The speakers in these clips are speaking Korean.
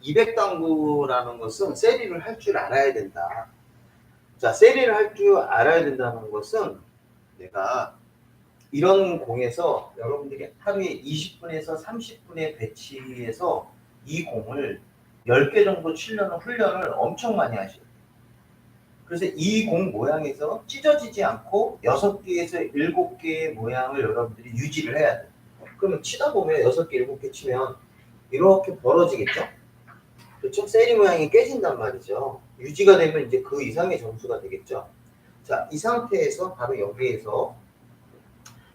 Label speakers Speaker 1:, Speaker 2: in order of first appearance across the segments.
Speaker 1: 200당구라는 것은 세리를 할 줄 알아야 된다. 자, 세리를 할 줄 알아야 된다는 것은 내가 이런 공에서 여러분들이 하루에 20분에서 30분에 배치해서 이 공을 10개 정도 치려는 훈련을 엄청 많이 하셔요. 그래서 이 공 모양에서 찢어지지 않고 6개에서 7개의 모양을 여러분들이 유지를 해야 돼요. 그러면 치다 보면 6개, 7개 치면 이렇게 벌어지겠죠? 그렇죠? 세리 모양이 깨진단 말이죠. 유지가 되면 이제 그 이상의 점수가 되겠죠. 자, 이 상태에서 바로 여기에서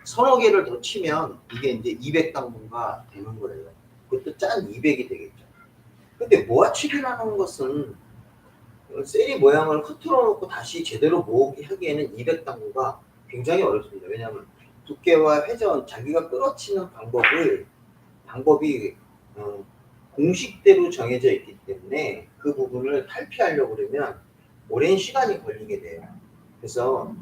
Speaker 1: 서너 개를 더 치면 이게 이제 200당분가 되는 거예요. 그것도 짠 200이 되겠죠. 근데 모아치기라는 것은 세리 모양을 흐트러 놓고 다시 제대로 모으기 하기에는 200당구가 굉장히 어렵습니다. 왜냐하면 두께와 회전, 자기가 끌어치는 방법이 공식대로 정해져 있기 때문에 그 부분을 탈피하려고 그러면 오랜 시간이 걸리게 돼요. 그래서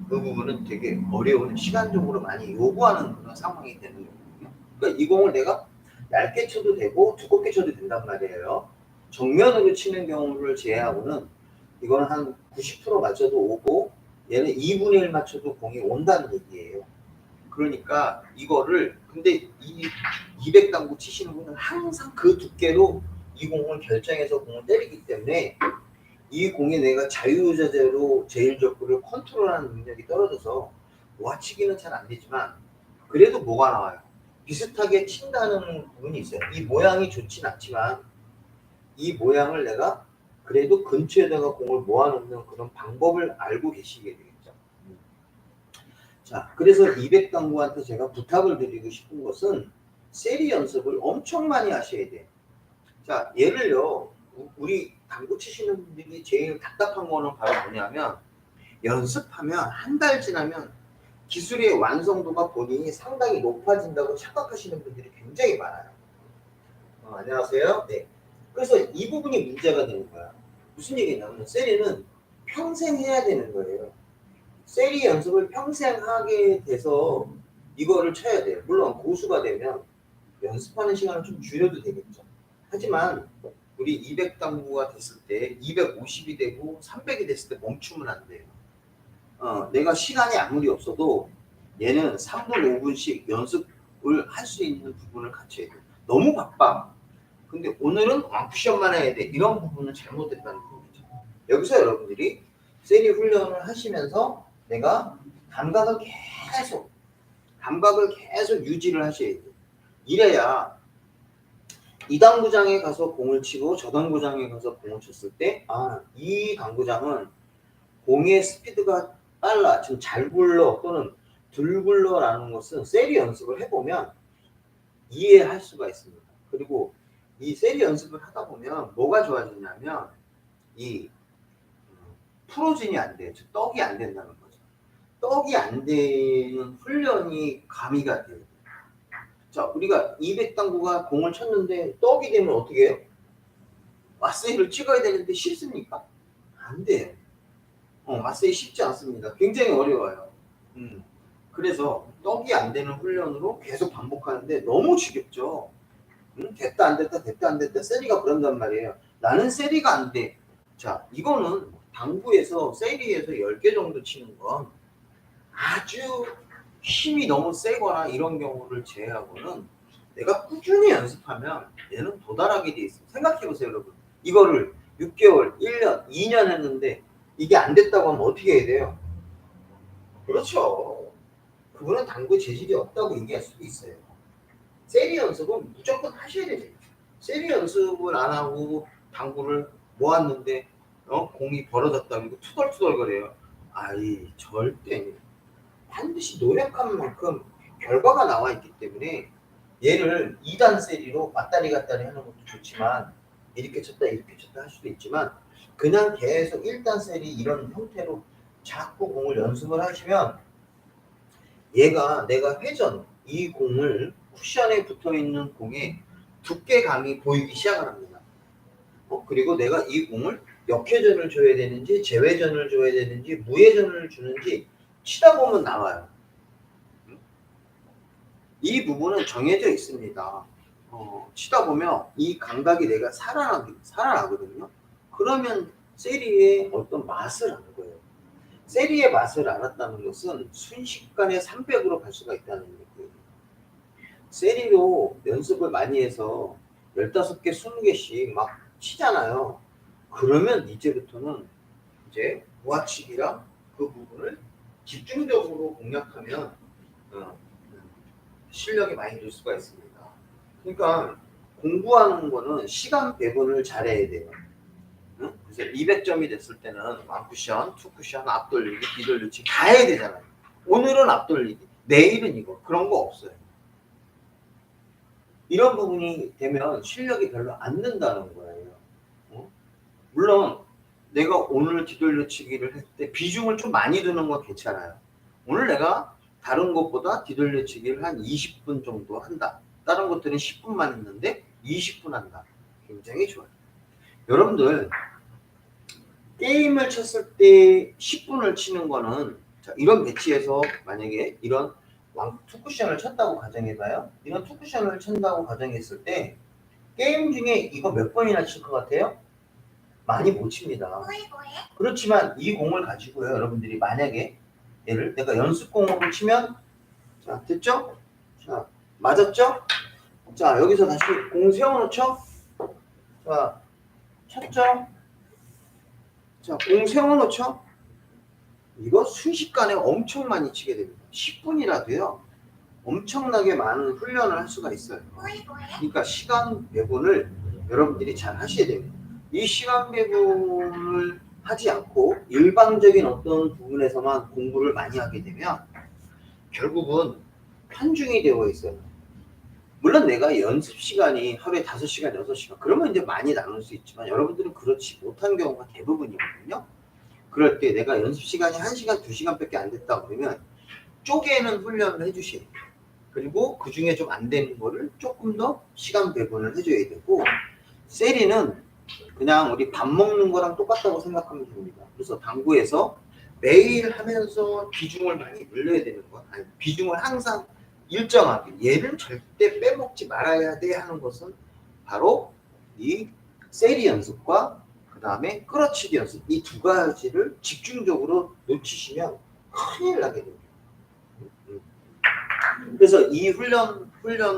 Speaker 1: 그 부분은 되게 어려운, 시간적으로 많이 요구하는 그런 상황이 되는 거거든요. 그러니까 이 공을 내가 얇게 쳐도 되고 두껍게 쳐도 된단 말이에요. 정면으로 치는 경우를 제외하고는 이거는 한 90% 맞춰도 오고 얘는 2분의 1 맞춰도 공이 온다는 얘기예요. 그러니까 이거를 근데 이 200당구 치시는 분은 항상 그 두께로 이 공을 결정해서 공을 때리기 때문에 이 공에 내가 자유자재로 제일적구를 컨트롤하는 능력이 떨어져서 모아치기는 잘 안 되지만 그래도 뭐가 나와요? 비슷하게 친다는 부분이 있어요. 이 모양이 좋진 않지만 이 모양을 내가 그래도 근처에다가 공을 모아놓는 그런 방법을 알고 계시게 되겠죠. 자, 그래서 200당구한테 제가 부탁을 드리고 싶은 것은 세리 연습을 엄청 많이 하셔야 돼요. 자, 예를요, 우리 당구 치시는 분들이 제일 답답한 거는 바로 뭐냐면 연습하면 한 달 지나면 기술의 완성도가 본인이 상당히 높아진다고 착각하시는 분들이 굉장히 많아요. 안녕하세요. 네. 그래서 이 부분이 문제가 되는 거야. 무슨 얘기냐면 세리는 평생 해야 되는 거예요. 세리 연습을 평생 하게 돼서 이거를 쳐야 돼요. 물론 고수가 되면 연습하는 시간을 좀 줄여도 되겠죠. 하지만 우리 200당구가 됐을 때 250이 되고 300이 됐을 때 멈추면 안 돼요. 내가 시간이 아무리 없어도 얘는 3분 5분씩 연습을 할 수 있는 부분을 갖춰야 돼요. 너무 바빠. 근데 오늘은 왕쿠션만 해야 돼. 이런 부분은 잘못됐다는 거죠. 여기서 여러분들이 세리 훈련을 하시면서 내가 감각을 계속 유지를 하셔야 돼요. 이래야 이 당구장에 가서 공을 치고 저 당구장에 가서 공을 쳤을 때 이 당구장은 공의 스피드가 빨라, 지금 잘 굴러 또는 덜 굴러라는 것은 세리 연습을 해보면 이해할 수가 있습니다. 그리고 이 세리 연습을 하다 보면 뭐가 좋아지냐면 이 프로진이 안 돼요. 즉 떡이 안 된다는 거죠. 떡이 안 되는 훈련이 가미가 돼요. 자, 우리가 200당구가 공을 쳤는데 떡이 되면 어떻게 해요? 마세이를 찍어야 되는데 쉽습니까? 안 돼요. 마세이 쉽지 않습니다. 굉장히 어려워요. 그래서 떡이 안 되는 훈련으로 계속 반복하는데 너무 지겹죠. 됐다 안 됐다 됐다 안 됐다 세리가 그런단 말이에요. 나는 세리가 안 돼. 자, 이거는 당구에서 세리에서 10개 정도 치는 건 아주 힘이 너무 세거나 이런 경우를 제외하고는 내가 꾸준히 연습하면 얘는 도달하게 돼 있어요. 생각해보세요, 여러분. 이거를 6개월, 1년, 2년 했는데 이게 안 됐다고 하면 어떻게 해야 돼요? 그렇죠. 그거는 당구 재질이 없다고 얘기할 수도 있어요. 세리 연습은 무조건 하셔야 돼요. 세리 연습을 안 하고 당구를 모았는데 공이 벌어졌다 그리고 투덜투덜거려요. 절대 반드시 노력한 만큼 결과가 나와 있기 때문에 얘를 2단 세리로 왔다리 갔다리 하는 것도 좋지만 이렇게 쳤다 할 수도 있지만 그냥 계속 1단 세리 이런 형태로 자꾸 공을 연습을 하시면 얘가 내가 회전 이 공을 쿠션에 붙어있는 공에 두께감이 보이기 시작을 합니다. 그리고 내가 이 공을 역회전을 줘야 되는지 재회전을 줘야 되는지 무회전을 주는지 치다 보면 나와요. 이 부분은 정해져 있습니다. 치다 보면 이 감각이 내가 살아나거든요. 그러면 세리의 어떤 맛을 아는 거예요. 세리의 맛을 알았다는 것은 순식간에 300으로 갈 수가 있다는 얘기예요. 세리로 연습을 많이 해서 15개, 20개씩 막 치잖아요. 그러면 이제부터는 이제 우아치기랑 그 부분을 집중적으로 공략하면 실력이 많이 늘 수가 있습니다. 그러니까 공부하는 거는 시간 배분을 잘해야 돼요. 응? 그래서 200점이 됐을 때는 완쿠션, 투쿠션, 앞돌리기, 뒤돌리기 다 해야 되잖아요. 오늘은 앞돌리기, 내일은 이거. 그런 거 없어요. 이런 부분이 되면 실력이 별로 안 는다는 거예요. 물론 내가 오늘 뒤돌려치기를 할 때 비중을 좀 많이 두는 건 괜찮아요. 오늘 내가 다른 것보다 뒤돌려치기를 한 20분 정도 한다. 다른 것들은 10분만 했는데 20분 한다. 굉장히 좋아요. 여러분들 게임을 쳤을 때 10분을 치는 거는 자, 이런 배치에서 만약에 이런 투쿠션을 쳤다고 가정해봐요. 이런 투쿠션을 친다고 가정했을 때 게임 중에 이거 몇 번이나 칠 것 같아요? 많이 못 칩니다. 그렇지만 이 공을 가지고요. 여러분들이 만약에 얘를 내가 연습공으로 치면 자 됐죠? 자 맞았죠? 자 여기서 다시 공 세워놓죠? 자 쳤죠? 자 공 세워놓죠? 이거 순식간에 엄청 많이 치게 됩니다. 10분이라도요. 엄청나게 많은 훈련을 할 수가 있어요. 그러니까 시간 배분을 여러분들이 잘 하셔야 됩니다. 이 시간 배분을 하지 않고 일방적인 어떤 부분에서만 공부를 많이 하게 되면 결국은 편중이 되어 있어요. 물론 내가 연습 시간이 하루에 5시간, 6시간 그러면 이제 많이 나눌 수 있지만 여러분들은 그렇지 못한 경우가 대부분이거든요. 그럴 때 내가 연습 시간이 1시간, 2시간밖에 안 됐다 그러면 쪼개는 훈련을 해주셔야 돼요. 그리고 그 중에 좀 안 되는 거를 조금 더 시간 배분을 해줘야 되고 세리는 그냥 우리 밥 먹는 거랑 똑같다고 생각하면 됩니다. 그래서 당구에서 매일 하면서 비중을 많이 늘려야 되는 거 아니 비중을 항상 일정하게 얘를 절대 빼먹지 말아야 돼 하는 것은 바로 이 세리 연습과 그 다음에 끌어치기 연습 이 두 가지를 집중적으로 놓치시면 큰일 나게 됩니다. 그래서 이 훈련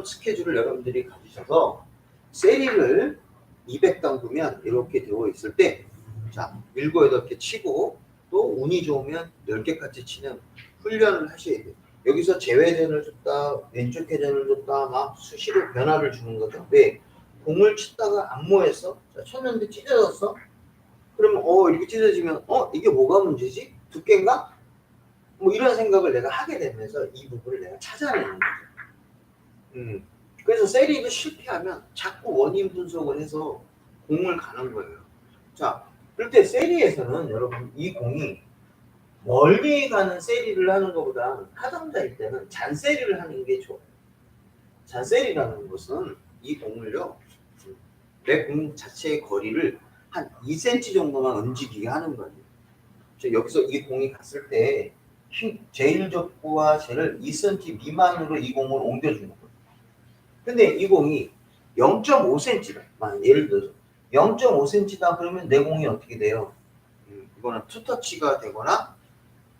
Speaker 1: 스케줄을 여러분들이 가지셔서 세리를 200당구면 이렇게 되어 있을 때 자 7, 8개 치고 또 운이 좋으면 10개까지 치는 훈련을 하셔야 돼요. 여기서 제외전을 줬다 왼쪽 회전을 줬다 막 수시로 변화를 주는 거죠. 왜? 공을 치다가 안 모였어? 자, 쳤는데 찢어졌어? 그러면 이렇게 찢어지면 이게 뭐가 문제지? 두께인가? 뭐 이런 생각을 내가 하게 되면서 이 부분을 내가 찾아내는 거죠. 그래서 세리도 실패하면 자꾸 원인 분석을 해서 공을 가는 거예요. 자, 그럴 때 세리에서는 여러분 이 공이 멀리 가는 세리를 하는 것보다 타점자일 때는 잔세리를 하는 게 좋아요. 잔세리라는 것은 이 공을요, 내 공 자체의 거리를 한 2cm 정도만 움직이게 하는 거예요. 여기서 이 공이 갔을 때 제일 족구와 젤을 2cm 미만으로 이 공을 옮겨주는 거예요. 근데 이 공이 0.5cm다. 예를 들어서 0.5cm다 그러면 내 공이 어떻게 돼요? 이거는 투터치가 되거나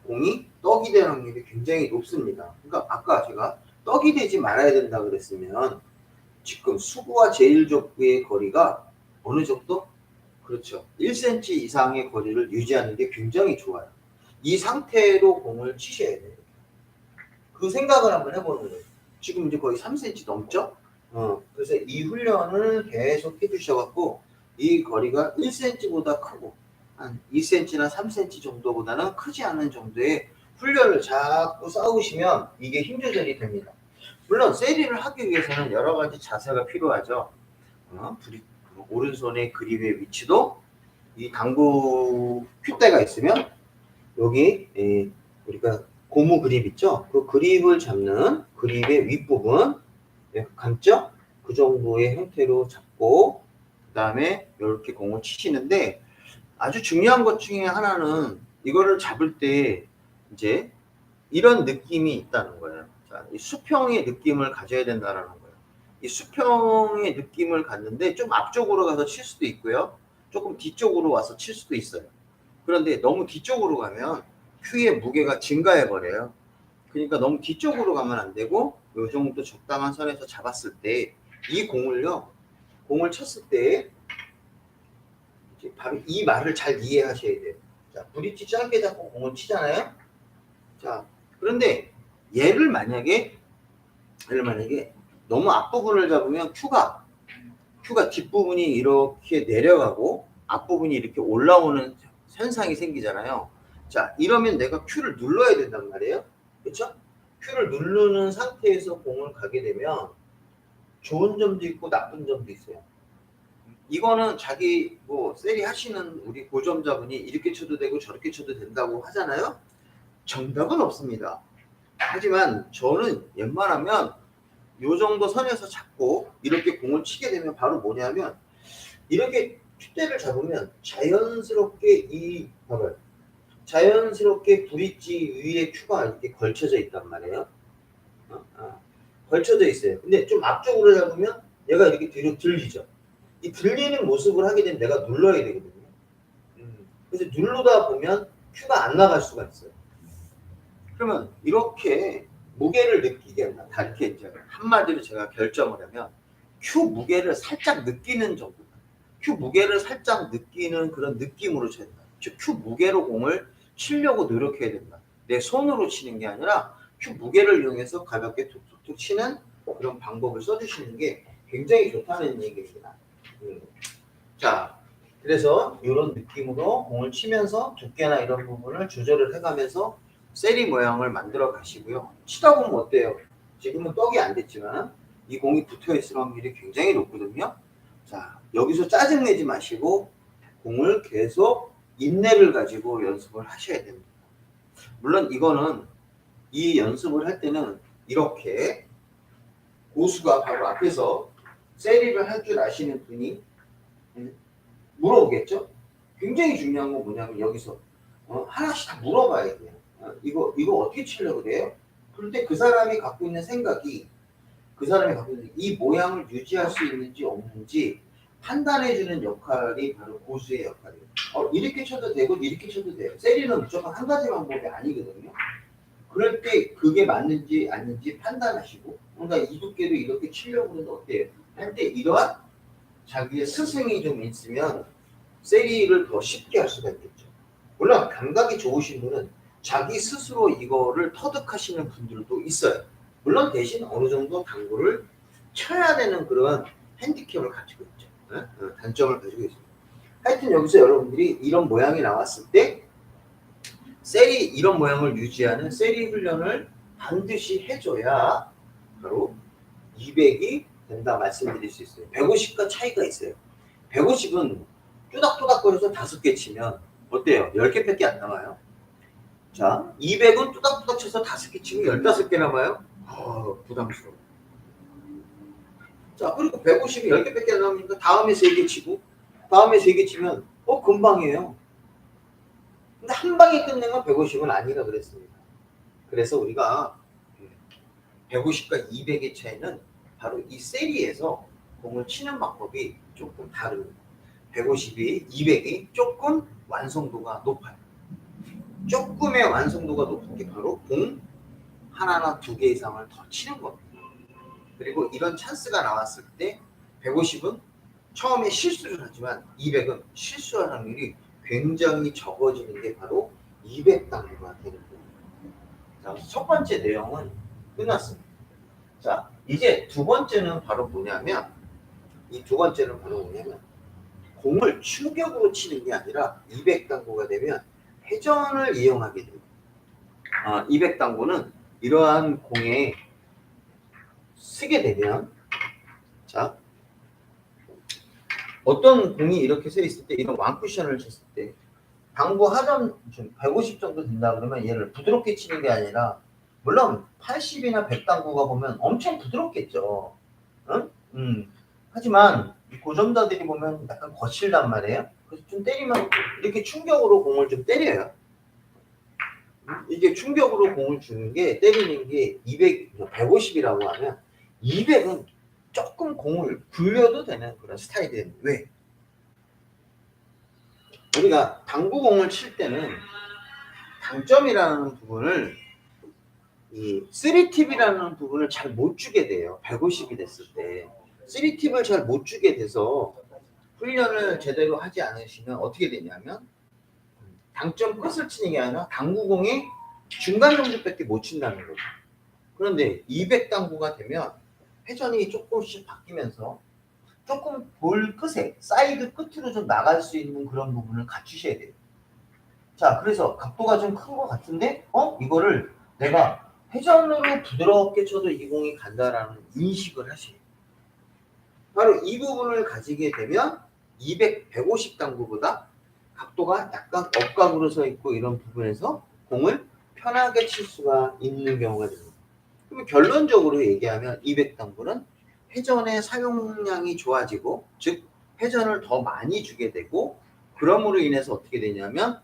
Speaker 1: 공이 떡이 되는 확률이 굉장히 높습니다. 그러니까 아까 제가 떡이 되지 말아야 된다 그랬으면 지금 수구와 제일 족구의 거리가 어느 정도? 그렇죠. 1cm 이상의 거리를 유지하는 게 굉장히 좋아요. 이 상태로 공을 치셔야 돼요. 그 생각을 한번 해보는 거예요. 지금 이제 거의 3cm 넘죠? 그래서 이 훈련을 계속 해주셔갖고 이 거리가 1cm보다 크고 한 2cm나 3cm 정도보다는 크지 않은 정도의 훈련을 자꾸 쌓으시면 이게 힘 조절이 됩니다. 물론 세리를 하기 위해서는 여러 가지 자세가 필요하죠. 오른손의 그립의 위치도 이 당구 큐대가 있으면 여기 우리가 고무 그립 있죠? 그 그립을 잡는 그립의 윗부분 감죠? 그 정도의 형태로 잡고 그 다음에 이렇게 공을 치시는데 아주 중요한 것 중에 하나는 이거를 잡을 때 이제 이런 느낌이 있다는 거예요. 자, 이 수평의 느낌을 가져야 된다는 거예요. 이 수평의 느낌을 갖는데 좀 앞쪽으로 가서 칠 수도 있고요. 조금 뒤쪽으로 와서 칠 수도 있어요. 그런데 너무 뒤쪽으로 가면 큐의 무게가 증가해 버려요. 그러니까 너무 뒤쪽으로 가면 안 되고 요 정도 적당한 선에서 잡았을 때 이 공을 쳤을 때 바로 이 말을 잘 이해하셔야 돼요. 자, 브릿지 짧게 잡고 공을 치잖아요. 자, 그런데 얘를 만약에 너무 앞부분을 잡으면 큐가 뒷부분이 이렇게 내려가고 앞부분이 이렇게 올라오는 현상이 생기잖아요. 자, 이러면 내가 큐를 눌러야 된단 말이에요. 그렇죠? 큐를 누르는 상태에서 공을 가게 되면 좋은 점도 있고 나쁜 점도 있어요. 이거는 자기 세리 하시는 우리 고점자분이 이렇게 쳐도 되고 저렇게 쳐도 된다고 하잖아요. 정답은 없습니다. 하지만 저는 웬만하면 요 정도 선에서 잡고 이렇게 공을 치게 되면 바로 뭐냐면 이렇게 큐대를 잡으면 자연스럽게 브릿지 위에 큐가 이렇게 걸쳐져 있단 말이에요. 걸쳐져 있어요. 근데 좀 앞쪽으로 잡으면 얘가 이렇게 뒤로 들리죠. 이 들리는 모습을 하게 되면 내가 눌러야 되거든요. 그래서 누르다 보면 큐가 안 나갈 수가 있어요. 그러면 이렇게 무게를 느끼게 한다. 다 이렇게 이제 한마디로 제가 결정을 하면 큐 무게를 살짝 느끼는 정도. 큐 무게를 살짝 느끼는 그런 느낌으로 쳐야 된다. 즉 큐 무게로 공을 치려고 노력해야 된다. 내 손으로 치는 게 아니라 큐 무게를 이용해서 가볍게 툭툭툭 치는 그런 방법을 써주시는 게 굉장히 좋다는 얘기입니다. 자, 그래서 이런 느낌으로 공을 치면서 두께나 이런 부분을 조절을 해가면서 세리 모양을 만들어 가시고요. 치다 보면 어때요? 지금은 떡이 안 됐지만 이 공이 붙어 있을 확률이 굉장히 높거든요. 자, 여기서 짜증내지 마시고 공을 계속 인내를 가지고 연습을 하셔야 됩니다. 물론 이거는 이 연습을 할 때는 이렇게 고수가 바로 앞에서 세리를 할 줄 아시는 분이 물어보겠죠? 굉장히 중요한 건 뭐냐면 여기서 하나씩 다 물어봐야 돼요. 이거 어떻게 치려고 그래요? 그런데 그 사람이 갖고 있는 생각이 이 모양을 유지할 수 있는지 없는지 판단해주는 역할이 바로 고수의 역할이에요. 이렇게 쳐도 되고 이렇게 쳐도 돼요. 세리는 무조건 한 가지 방법이 아니거든요. 그럴 때 그게 맞는지 아닌지 판단하시고 뭔가 이 두께도 이렇게 치려고 하는데 어때요? 할 때 이러한 자기의 스승이 좀 있으면 세리를 더 쉽게 할 수가 있겠죠. 물론 감각이 좋으신 분은 자기 스스로 이거를 터득하시는 분들도 있어요. 물론 대신 어느 정도 당구를 쳐야 되는 그런 핸디캡을 가지고 있죠. 단점을 가지고 있습니다. 하여튼 여기서 여러분들이 이런 모양이 나왔을 때 세리 이런 모양을 유지하는 세리 훈련을 반드시 해줘야 바로 200이 된다 말씀드릴 수 있어요. 150과 차이가 있어요. 150은 뚜닥뚜닥거려서 5개 치면 어때요? 10개밖에 안 남아요. 자, 200은 뚜닥뚜닥 쳐서 5개 치면 15개 남아요. 부담스러워. 자, 그리고 150이 10개밖에 안 남으니까 다음에 3개 치고 다음에 3개 치면 금방이에요. 근데 한 방에 끝낸 건 150은 아니라 그랬습니다. 그래서 우리가 150과 200의 차이는 바로 이 세리에서 공을 치는 방법이 조금 다릅니다. 150이 200이 조금 완성도가 높아요. 조금의 완성도가 높은 게 바로 공 하나나 2개 이상을 더 치는 겁니다. 그리고 이런 찬스가 나왔을 때 150은 처음에 실수를 하지만 200은 실수할 확률이 굉장히 적어지는 게 바로 200당구가 되는 겁니다. 자, 첫 번째 내용은 끝났습니다. 자, 이제 두 번째는 바로 뭐냐면 공을 충격으로 치는 게 아니라 200당구가 되면 회전을 이용하게 됩니다. 200당구는 이러한 공에 쓰게 되면 자, 어떤 공이 이렇게 서 있을 때 이런 완쿠션을 쳤을 때 당구 하점 150 정도 된다 그러면 얘를 부드럽게 치는 게 아니라 물론 80이나 100당구가 보면 엄청 부드럽겠죠. 응? 하지만 고점자들이 보면 약간 거칠단 말이에요. 그래서 좀 때리면 이렇게 충격으로 공을 좀 때려요. 이게 충격으로 공을 주는 게 때리는 게 150이라고 하면 200은 조금 공을 굴려도 되는 그런 스타일이에요. 왜? 우리가 당구공을 칠 때는 당점이라는 부분을 이 3팁이라는 부분을 잘 못 주게 돼요. 150이 됐을 때 3팁을 잘 못 주게 돼서 훈련을 제대로 하지 않으시면 어떻게 되냐면 당점 끝을 치는 게 아니라 당구공의 중간 정도밖에 못 친다는 거죠. 그런데 200 당구가 되면 회전이 조금씩 바뀌면서 조금 볼 끝에 사이드 끝으로 좀 나갈 수 있는 그런 부분을 갖추셔야 돼요. 자, 그래서 각도가 좀 큰 것 같은데 이거를 내가 회전으로 부드럽게 쳐도 이 공이 간다라는 인식을 하셔야 돼요. 바로 이 부분을 가지게 되면 200, 150 당구보다 각도가 약간 억각으로 서 있고 이런 부분에서 공을 편하게 칠 수가 있는 경우가 됩니다. 그러면 결론적으로 얘기하면 200 당구는 회전의 사용량이 좋아지고, 즉 회전을 더 많이 주게 되고, 그럼으로 인해서 어떻게 되냐면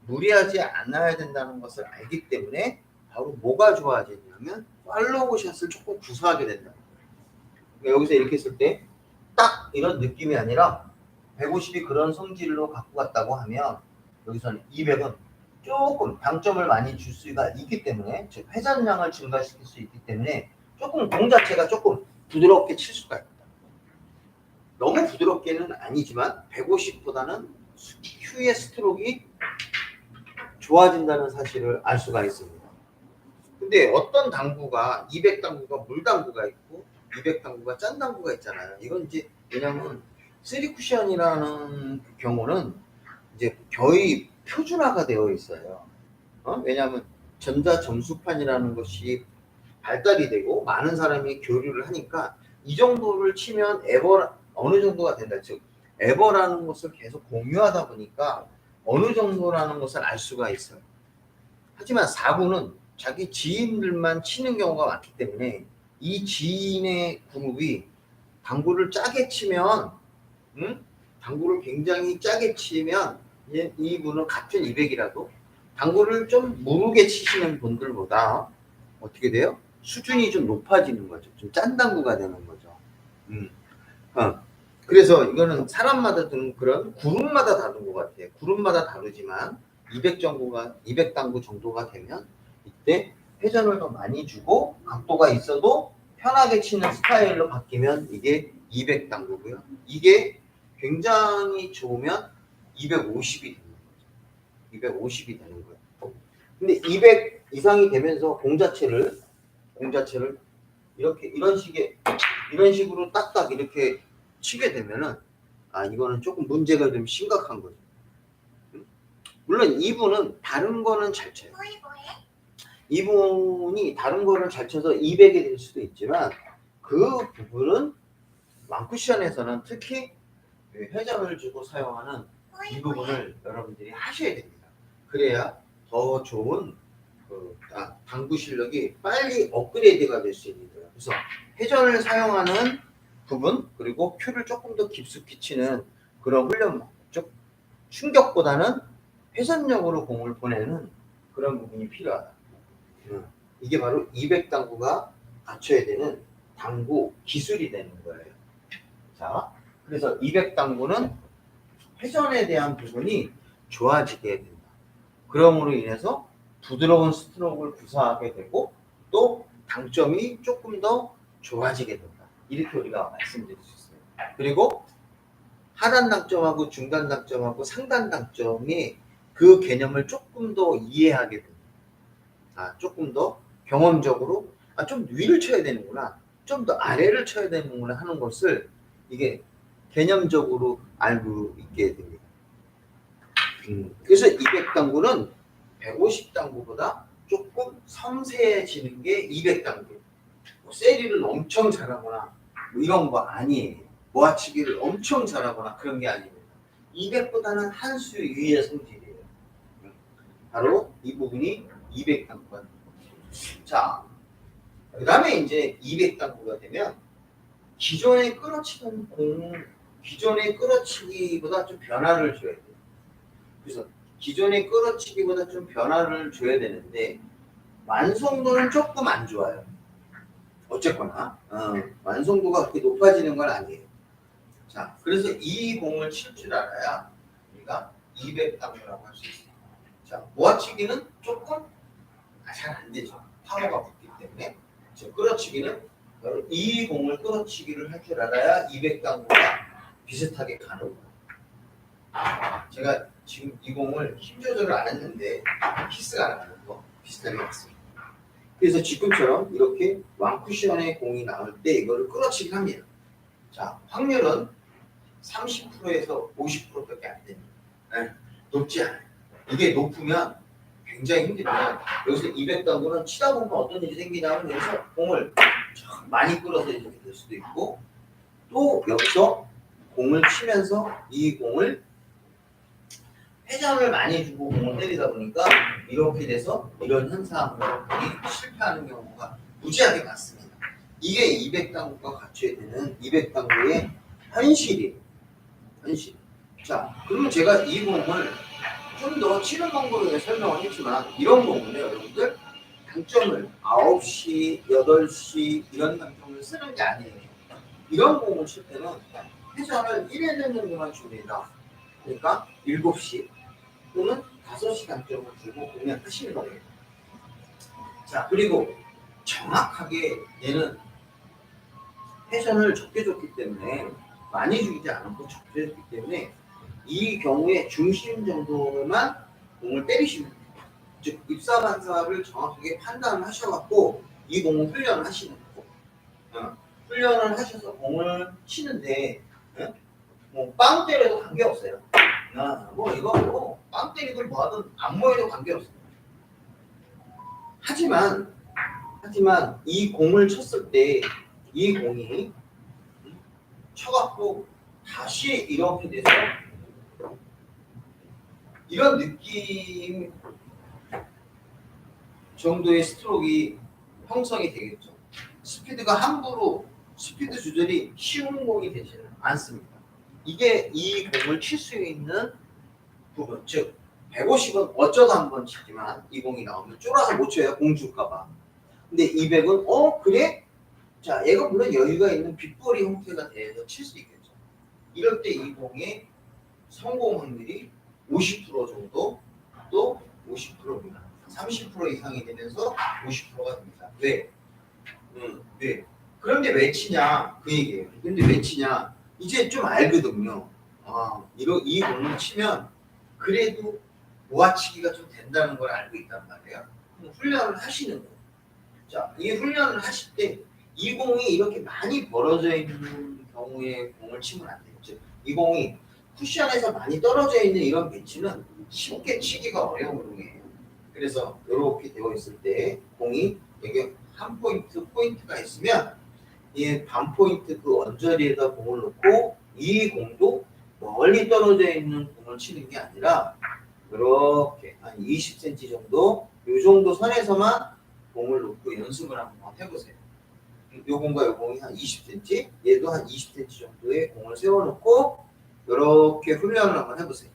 Speaker 1: 무리하지 않아야 된다는 것을 알기 때문에 바로 뭐가 좋아지냐면 팔로우 샷을 조금 구사하게 된다. 그러니까 여기서 이렇게 했을 때 딱 이런 느낌이 아니라 150이 그런 성질로 갖고 갔다고 하면 여기서는 200은 조금 당점을 많이 줄 수가 있기 때문에, 즉 회전량을 증가시킬 수 있기 때문에 조금 공 자체가 조금 부드럽게 칠 수가 있다. 너무 부드럽게는 아니지만 150보다는 큐의 스트로크가 좋아진다는 사실을 알 수가 있습니다. 근데 어떤 당구가 200 당구가 물 당구가 있고 200 당구가 짠 당구가 있잖아요. 이건 이제 왜냐면 3쿠션이라는 경우는 이제 거의 표준화가 되어 있어요. 왜냐하면 전자점수판이라는 것이 발달이 되고 많은 사람이 교류를 하니까 이 정도를 치면 에버 어느 정도가 된다. 즉 에버라는 것을 계속 공유하다 보니까 어느 정도라는 것을 알 수가 있어요. 하지만 4구는 자기 지인들만 치는 경우가 많기 때문에 이 지인의 그룹이 당구를 짜게 치면 당구를 굉장히 짜게 치면 이분은 같은 200이라도 당구를 좀 무르게 치시는 분들보다 어떻게 돼요? 수준이 좀 높아지는 거죠. 좀 짠 당구가 되는 거죠. 그래서 이거는 사람마다 좀 그런 그룹마다 다른 것 같아요. 그룹마다 다르지만 200 당구 정도가 되면 이때 회전을 더 많이 주고 각도가 있어도 편하게 치는 스타일로 바뀌면 이게 200 당구고요. 이게 굉장히 좋으면 250이 되는 거죠. 250이 되는 거예요. 근데 200 이상이 되면서 공 자체를 이렇게 이런 식으로 딱딱 이렇게 치게 되면은 이거는 조금 문제가 좀 심각한 거죠. 물론 이분은 다른 거는 잘 쳐요. 이분이 다른 거를 잘 쳐서 200이 될 수도 있지만 그 부분은 왕쿠션에서는 특히 회전을 주고 사용하는 이 부분을 여러분들이 하셔야 됩니다. 그래야 더 좋은 당구 실력이 빨리 업그레이드가 될 수 있는 거예요. 그래서 회전을 사용하는 부분, 그리고 큐를 조금 더 깊숙이 치는 그런 훈련, 즉 충격보다는 회전력으로 공을 보내는 그런 부분이 필요하다. 이게 바로 200 당구가 갖춰야 되는 당구 기술이 되는 거예요. 자, 그래서 200 당구는 회전에 대한 부분이 좋아지게 된다. 그럼으로 인해서 부드러운 스트로크를 구사하게 되고 또 당점이 조금 더 좋아지게 된다. 이렇게 우리가 말씀드릴 수 있어요. 그리고 하단 당점하고 중간 당점하고 상단 당점이 그 개념을 조금 더 이해하게 됩니다. 조금 더 경험적으로 좀 위를 쳐야 되는구나, 좀 더 아래를 쳐야 되는구나 하는 것을 이게 개념적으로 알고 있게 됩니다. 그래서 200 당구는 150 당구보다 조금 섬세해지는 게 200 당구. 세리를 엄청 잘하거나 이런 거 아니에요. 모아치기를 엄청 잘하거나 그런 게 아닙니다. 200보다는 한 수 위의 성질이에요. 바로 이 부분이 200 당구가. 자, 그 다음에 이제 200 당구가 되면 기존에 끌어치던 기존의 끌어치기보다 좀 변화를 줘야 돼요. 그래서 기존의 끌어치기보다 좀 변화를 줘야 되는데 완성도는 조금 안 좋아요. 어쨌거나 완성도가 그렇게 높아지는 건 아니에요. 자, 그래서 이 공을 칠 줄 알아야 우리가 200당구라고 할 수 있어요. 자, 모아치기는 조금 잘 안 되죠. 파워가 붙기 때문에. 저 끌어치기는 이 공을 끌어치기를 할 줄 알아야 200당구가 비슷하게 가는 거예요. 제가 지금 이 공을 힘 조절을 안 했는데 키스가 나는 거 비슷하게 갔습니다. 그래서 지금처럼 이렇게 왕쿠션의 공이 나올 때 이거를 끌어치기 합니다. 자, 확률은 30%에서 50%밖에 안 됩니다. 네, 높지 않아요. 이게 높으면 굉장히 힘들면 여기서 200당구는 치다 보면 어떤 일이 생기냐면 여기서 공을 많이 끌어서 이렇게 될 수도 있고 또 여기서 공을 치면서 이 공을 회전을 많이 주고 공을 때리다 보니까 이렇게 돼서 이런 현상들이 실패하는 경우가 무지하게 많습니다. 이게 200당구가 갖춰야 되는 200당구의 현실이에요. 현실. 자, 그러면 제가 이 공을 좀 더 치는 방법을 설명을 했지만 이런 공은요, 여러분들 당점을 9시, 8시 이런 당점을 쓰는 게 아니에요. 이런 공을 칠 때는 회전을 1회전 정도만 줍니다. 그러니까 7시 또는 5시 당점을 주고 공략하시는 거예요. 자, 그리고 정확하게 얘는 회전을 적게 줬기 때문에 많이 주지 않고 적게 줬기 때문에 이 경우에 중심 정도만 공을 때리시면 돼요. 즉 입사반사를 정확하게 판단을 하셔갖고 이 공을 훈련을 하시는 거고 훈련을 하셔서 공을 치는데 뭐 빵 때려도 관계없어요. 뭐 이거 뭐 빵 때리든 뭐하든 안 모여도 관계없어요. 하지만 이 공을 쳤을 때 이 공이 쳐갖고 다시 이렇게 돼서 이런 느낌 정도의 스트로크가 형성이 되겠죠. 스피드가 함부로 스피드 조절이 쉬운 공이 되지는 않습니다. 이게 이 공을 칠 수 있는 부분, 즉 150은 어쩌다 한번 치지만 이 공이 나오면 쫄아서 못 쳐요. 공 줄까봐. 근데 200은 그래? 자, 얘가 물론 여유가 있는 빗볼이 형태가 돼서 칠 수 있겠죠. 이럴 때 이 공의 성공 확률이 50% 정도 또 50%입니다. 30% 이상이 되면서 50%가 됩니다. 왜? 왜? 그런데 왜 치냐? 그 얘기예요. 근데 왜 치냐? 이제 좀 알거든요. 이 공을 치면 그래도 모아치기가 좀 된다는 걸 알고 있단 말이에요. 훈련을 하시는 거예요. 자, 이 훈련을 하실 때 이 공이 이렇게 많이 벌어져 있는 경우에 공을 치면 안 되죠. 이 공이 쿠션에서 많이 떨어져 있는 이런 배치는 쉽게 치기가 어려운 공이에요. 그래서 이렇게 되어 있을 때 공이 여기 한 포인트가 있으면 이 반 포인트 그 언저리에다 공을 놓고 이 공도 멀리 떨어져 있는 공을 치는 게 아니라 이렇게 한 20cm 정도 이 정도 선에서만 공을 놓고 연습을 한번 해보세요. 요 공과 요 공이 한 20cm, 얘도 한 20cm 정도의 공을 세워놓고 이렇게 훈련을 한번 해보세요.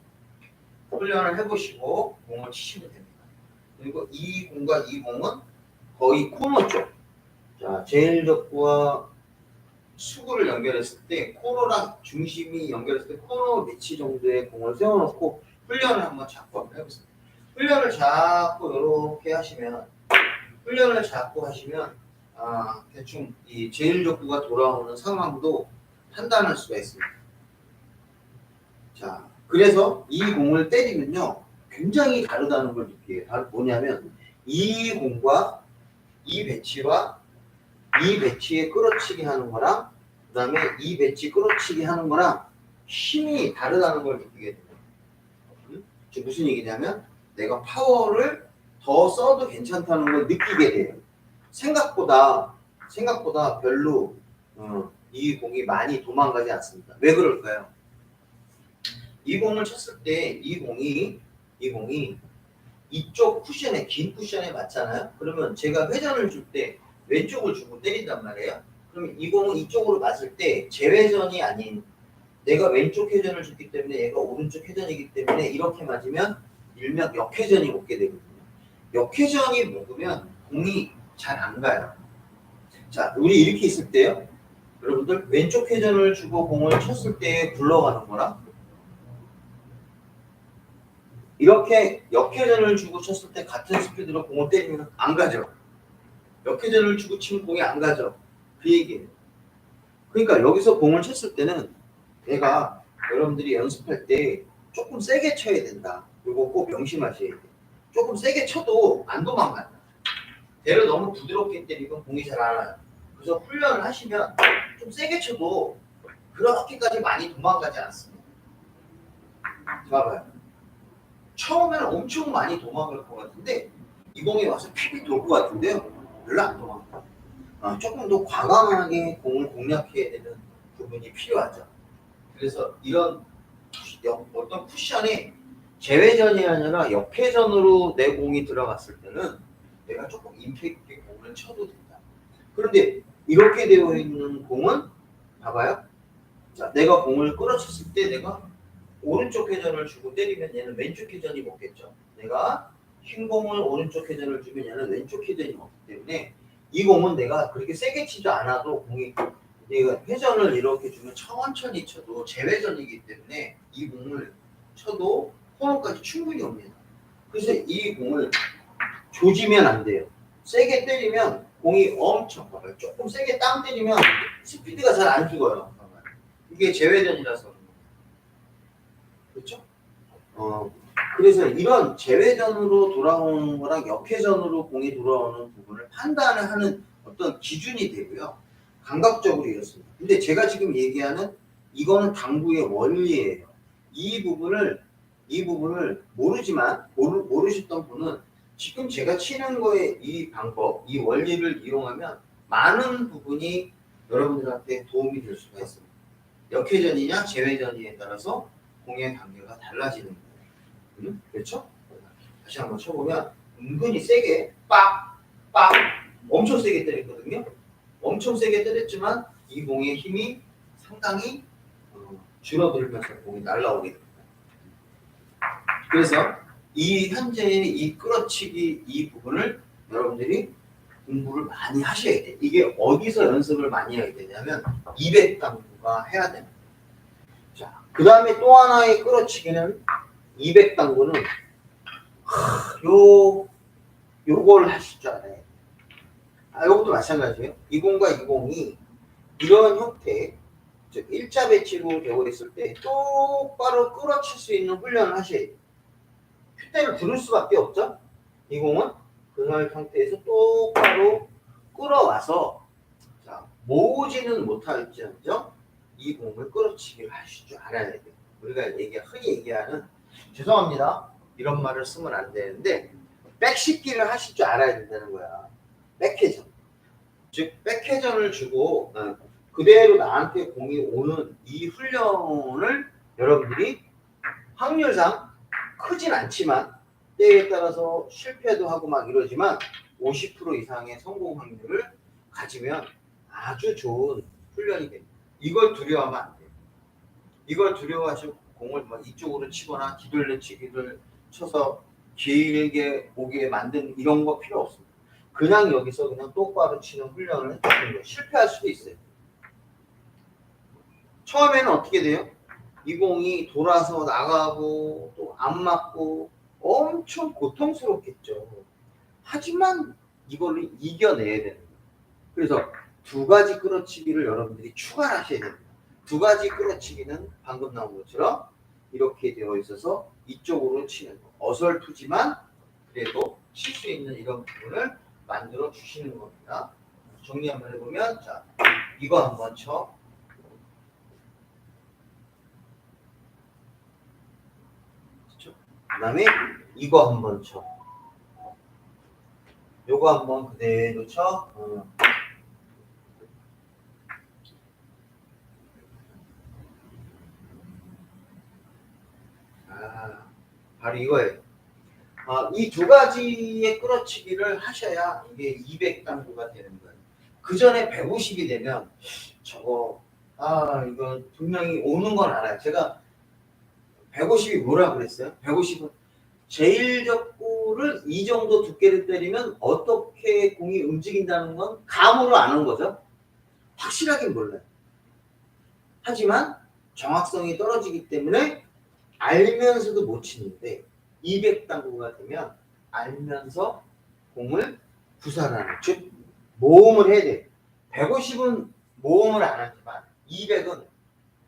Speaker 1: 훈련을 해보시고 공을 치시면 됩니다. 그리고 이 공과 이 공은 거의 코너 쪽. 자, 제일적구와 수구를 연결했을 때 코너랑 중심이 연결했을 때 코너 매치 정도의 공을 세워놓고 훈련을 한번 자꾸 한번 해보세요. 훈련을 자꾸 이렇게 하시면 대충 이 제일적구가 돌아오는 상황도 판단할 수가 있습니다. 자, 그래서 이 공을 때리면요 굉장히 다르다는 걸 느끼게요. 뭐냐면 이 공과 이 배치와 이 배치에 끌어치기 하는 거랑 그 다음에 이 배치 끌어치기 하는 거랑 힘이 다르다는 걸 느끼게 돼요. 지금 무슨 얘기냐면 내가 파워를 더 써도 괜찮다는 걸 느끼게 돼요. 생각보다 별로 이 공이 많이 도망가지 않습니다. 왜 그럴까요? 이 공을 쳤을 때 이 공이 이쪽 쿠션에 긴 쿠션에 맞잖아요. 그러면 제가 회전을 줄 때 왼쪽을 주고 때린단 말이에요. 그러면 이 공은 이쪽으로 맞을 때 제회전이 아닌 내가 왼쪽 회전을 줬기 때문에 얘가 오른쪽 회전이기 때문에 이렇게 맞으면 일명 역회전이 오게 되거든요. 역회전이 먹으면 공이 잘 안 가요. 자, 우리 이렇게 있을 때요. 여러분들 왼쪽 회전을 주고 공을 쳤을 때 굴러가는 거랑 이렇게 역회전을 주고 쳤을 때 같은 스피드로 공을 때리면 안 가죠. 역회전을 주고 치면 공이 안 가죠. 그 얘기예요. 그러니까 여기서 공을 쳤을 때는 내가 여러분들이 연습할 때 조금 세게 쳐야 된다. 이거 꼭 명심하셔야 돼요. 조금 세게 쳐도 안 도망간다. 대를 너무 부드럽게 때리면 공이 잘 안 와요. 그래서 훈련을 하시면 좀 세게 쳐도 그렇게까지 많이 도망가지 않습니다. 봐봐요. 처음에는 엄청 많이 도망갈 것 같은데 이 공이 와서 픽이 돌 것 같은데요. 별로 안 도망가. 조금 더 과감하게 공을 공략해야 되는 부분이 필요하죠. 그래서 이런 어떤 쿠션이 제외전이 아니라 역회전으로 내 공이 들어갔을 때는 내가 조금 임팩트 있게 공을 쳐도 된다. 그런데 이렇게 되어 있는 공은 봐봐요. 자, 내가 공을 끌어쳤을 때 내가 오른쪽 회전을 주고 때리면 얘는 왼쪽 회전이 먹겠죠. 내가 흰 공을 오른쪽 회전을 주면 얘는 왼쪽 회전이 먹기 때문에 이 공은 내가 그렇게 세게 치지 않아도 공이 내가 회전을 이렇게 주면 천천히 쳐도 제회전이기 때문에 이 공을 쳐도 홈런까지 충분히 옵니다. 그래서 이 공을 조지면 안 돼요. 세게 때리면 공이 엄청 봐봐요. 조금 세게 땅 때리면 스피드가 잘 안 죽어요. 이게 제회전이라서 그렇죠? 그래서 이런 제외전으로 돌아오는 거랑 역회전으로 공이 돌아오는 부분을 판단을 하는 어떤 기준이 되고요. 감각적으로 이렇습니다. 근데 제가 지금 얘기하는 이거는 당구의 원리예요. 이 부분을 모르셨던 분은 지금 제가 치는 거에 이 방법, 이 원리를 이용하면 많은 부분이 여러분들한테 도움이 될 수가 있습니다. 역회전이냐 제외전이에 따라서 공의 단계가 달라지는 거예요. 그렇죠? 다시 한번 쳐보면 은근히 세게 빡 엄청 세게 때렸거든요. 엄청 세게 때렸지만 이 공의 힘이 상당히 줄어들면서 공이 날아오게 됩니다. 그래서 이 현재의 이 끌어치기 이 부분을 여러분들이 공부를 많이 하셔야 돼요. 이게 어디서 연습을 많이 해야 되냐면 200당구가 해야 됩니다. 자, 그 다음에 또 하나의 끌어치기는 200당구는 요걸 하실 줄 알아요. 요것도 마찬가지예요. 20과 20이 이런 형태, 즉 일자 배치로 되어 있을 때 똑바로 끌어칠 수 있는 훈련을 하셔야 돼요. 큐대를 두를 수밖에 없죠. 20은 그런 형태에서 똑바로 끌어와서 자, 모으지는 못할지언정 이 공을 끌어치기를 하실 줄 알아야 돼요. 우리가 흔히 얘기하는 죄송합니다. 이런 말을 쓰면 안 되는데 백식기를 하실 줄 알아야 된다는 거야. 백회전. 즉 백회전을 주고 그대로 나한테 공이 오는 이 훈련을 여러분들이 확률상 크진 않지만 때에 따라서 실패도 하고 막 이러지만 50% 이상의 성공 확률을 가지면 아주 좋은 훈련이 됩니다. 이걸 두려워하면 안 돼요. 이걸 두려워하시고 공을 막 이쪽으로 치거나 뒤돌려치기를 쳐서 길게 오게 만든 이런 거 필요 없습니다. 그냥 여기서 그냥 똑바로 치는 훈련을 해주는 거예요. 실패할 수도 있어요. 처음에는 어떻게 돼요? 이 공이 돌아서 나가고 또 안 맞고 엄청 고통스럽겠죠. 하지만 이걸로 이겨내야 되는 거예요. 그래서 두 가지 끌어치기를 여러분들이 추가하셔야 됩니다. 두 가지 끌어치기는 방금 나온 것처럼 이렇게 되어 있어서 이쪽으로 치는 거. 어설프지만 그래도 칠 수 있는 이런 부분을 만들어 주시는 겁니다. 정리 한번 해보면 자, 이거 한번 쳐. 그 다음에 이거 한번 쳐. 요거 한번 그대로 쳐. 바로 이거예요. 이 두 가지의 끌어치기를 하셔야 이게 200당구가 되는 거예요. 그 전에 150이 되면 저거 이거 분명히 오는 건 알아요. 제가 150이 뭐라 그랬어요? 150은 제일적구를 이 정도 두께를 때리면 어떻게 공이 움직인다는 건 감으로 아는 거죠. 확실하게 몰라요. 하지만 정확성이 떨어지기 때문에 알면서도 못 치는데 200당구가 되면 알면서 공을 구사하는, 즉 모험을 해야 돼. 150은 모험을 안 하지만 200은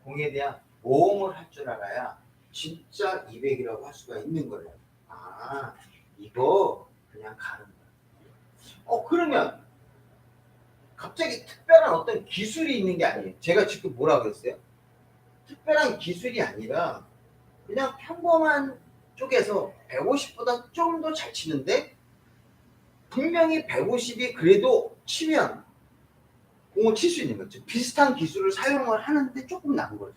Speaker 1: 공에 대한 모험을 할 줄 알아야 진짜 200이라고 할 수가 있는 거예요. 아, 이거 그냥 가는 거야. 그러면 갑자기 특별한 어떤 기술이 있는 게 아니에요. 제가 지금 뭐라 그랬어요? 특별한 기술이 아니라 그냥 평범한 쪽에서 150보다 좀 더 잘 치는데 분명히 150이 그래도 치면 공을 칠 수 있는 거죠. 비슷한 기술을 사용을 하는데 조금 나은 거죠.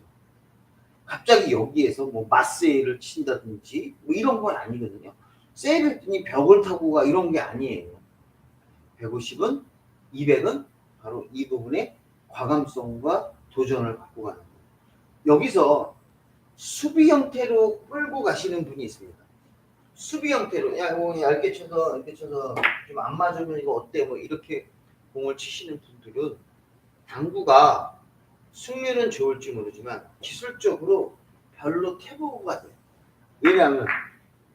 Speaker 1: 갑자기 여기에서 뭐 마세이를 친다든지 뭐 이런 건 아니거든요. 세이브했더니 벽을 타고 가 이런 게 아니에요. 150은 200은 바로 이 부분에 과감성과 도전을 갖고 가는 거예요. 여기서 수비 형태로 끌고 가시는 분이 있습니다. 수비 형태로 야 뭐 얇게 쳐서 좀 안 맞으면 이거 어때 뭐 이렇게 공을 치시는 분들은 당구가 승률은 좋을지 모르지만 기술적으로 별로 태보가 돼요. 왜냐하면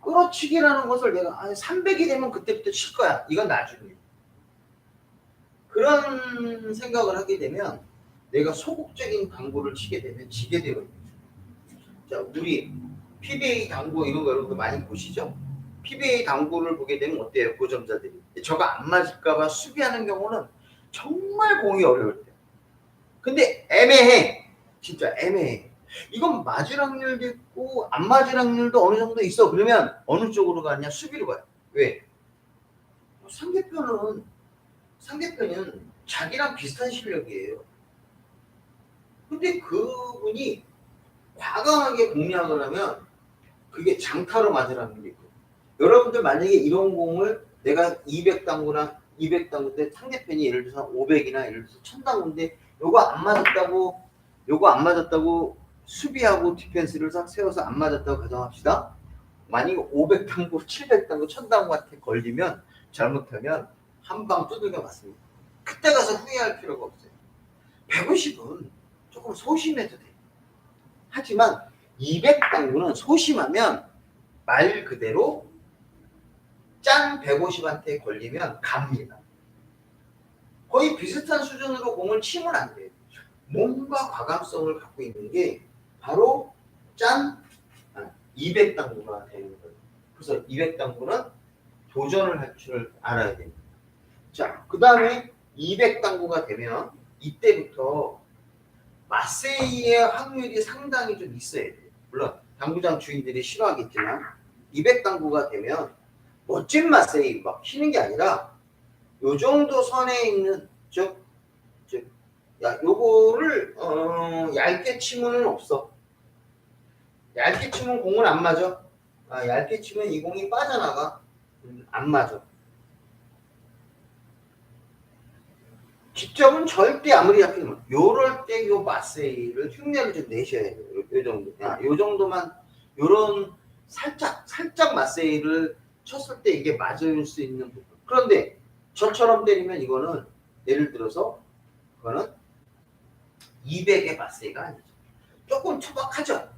Speaker 1: 끌어치기라는 것을 내가 300이 되면 그때부터 칠 거야. 이건 나중에. 그런 생각을 하게 되면 내가 소극적인 당구를 치게 되면 지게 되거든요. 자, 우리 PBA 당구 이런 거 여러분들 많이 보시죠? PBA 당구를 보게 되면 어때요? 고점자들이. 저거 안 맞을까봐 수비하는 경우는 정말 공이 어려울 때. 근데 애매해. 진짜 애매해. 이건 맞을 확률도 있고 안 맞을 확률도 어느 정도 있어. 그러면 어느 쪽으로 가냐? 수비로 가요. 왜? 상대편은 자기랑 비슷한 실력이에요. 근데 그분이 과감하게 공략을 하면 그게 장타로 맞을 확률이 있고, 여러분들 만약에 이런 공을 내가 200당구랑 200당구인데 상대편이 예를 들어서 500이나 예를 들어서 1000당구인데 요거 안 맞았다고 수비하고 디펜스를 싹 세워서 안 맞았다고 가정합시다. 만약에 500당구, 700당구, 1000당구한테 걸리면 잘못하면 한 방 두들겨 맞습니다. 그때 가서 후회할 필요가 없어요. 150은 조금 소심해도 돼요. 하지만 200당구는 소심하면 말 그대로 짠 150한테 걸리면 갑니다. 거의 비슷한 수준으로 공을 치면 안 돼요. 뭔가 과감성을 갖고 있는 게 바로 짠 200당구가 되는 거예요. 그래서 200당구는 도전을 할 줄 알아야 됩니다. 자, 그 다음에 200당구가 되면 이때부터 마세이의 확률이 상당히 좀 있어야 돼요. 물론 당구장 주인들이 싫어하겠지만 200당구가 되면 멋진 마세이 막 치는 게 아니라 요 정도 선에 있는 야 요거를 얇게 치면은 없어. 얇게 치면 공은 안 맞아. 얇게 치면 이 공이 빠져나가. 안 맞아. 직접은 절대 아무리 잡히면 요럴 때 요 마세이를 흉내를 좀 내셔야 돼요. 요 정도. 요 정도만 요런 살짝 마세이를 쳤을 때 이게 맞을 수 있는 부분. 그런데 저처럼 때리면 이거는 예를 들어서 그거는 200의 마세이가 아니죠. 조금 투박하죠.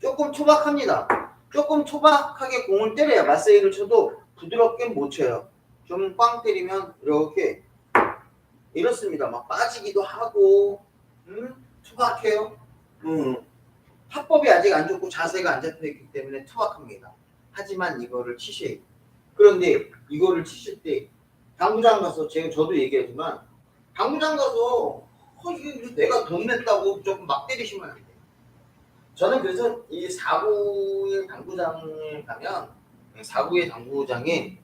Speaker 1: 조금 투박합니다. 조금 투박하게 공을 때려야 마세이를 쳐도 부드럽게 못 쳐요. 좀 꽝 때리면 이렇게 이렇습니다. 막 빠지기도 하고 투박해요. 합법이 아직 안 좋고 자세가 안 잡혀있기 때문에 투박합니다. 하지만 이거를 치셔야 돼요. 그런데 이거를 치실 때 당구장 가서 저도 얘기하지만 당구장 가서 이거 내가 돈 냈다고 조금 막 때리시면 안 돼요. 저는 그래서 이 4구의 당구장에 가면 4구의 당구장에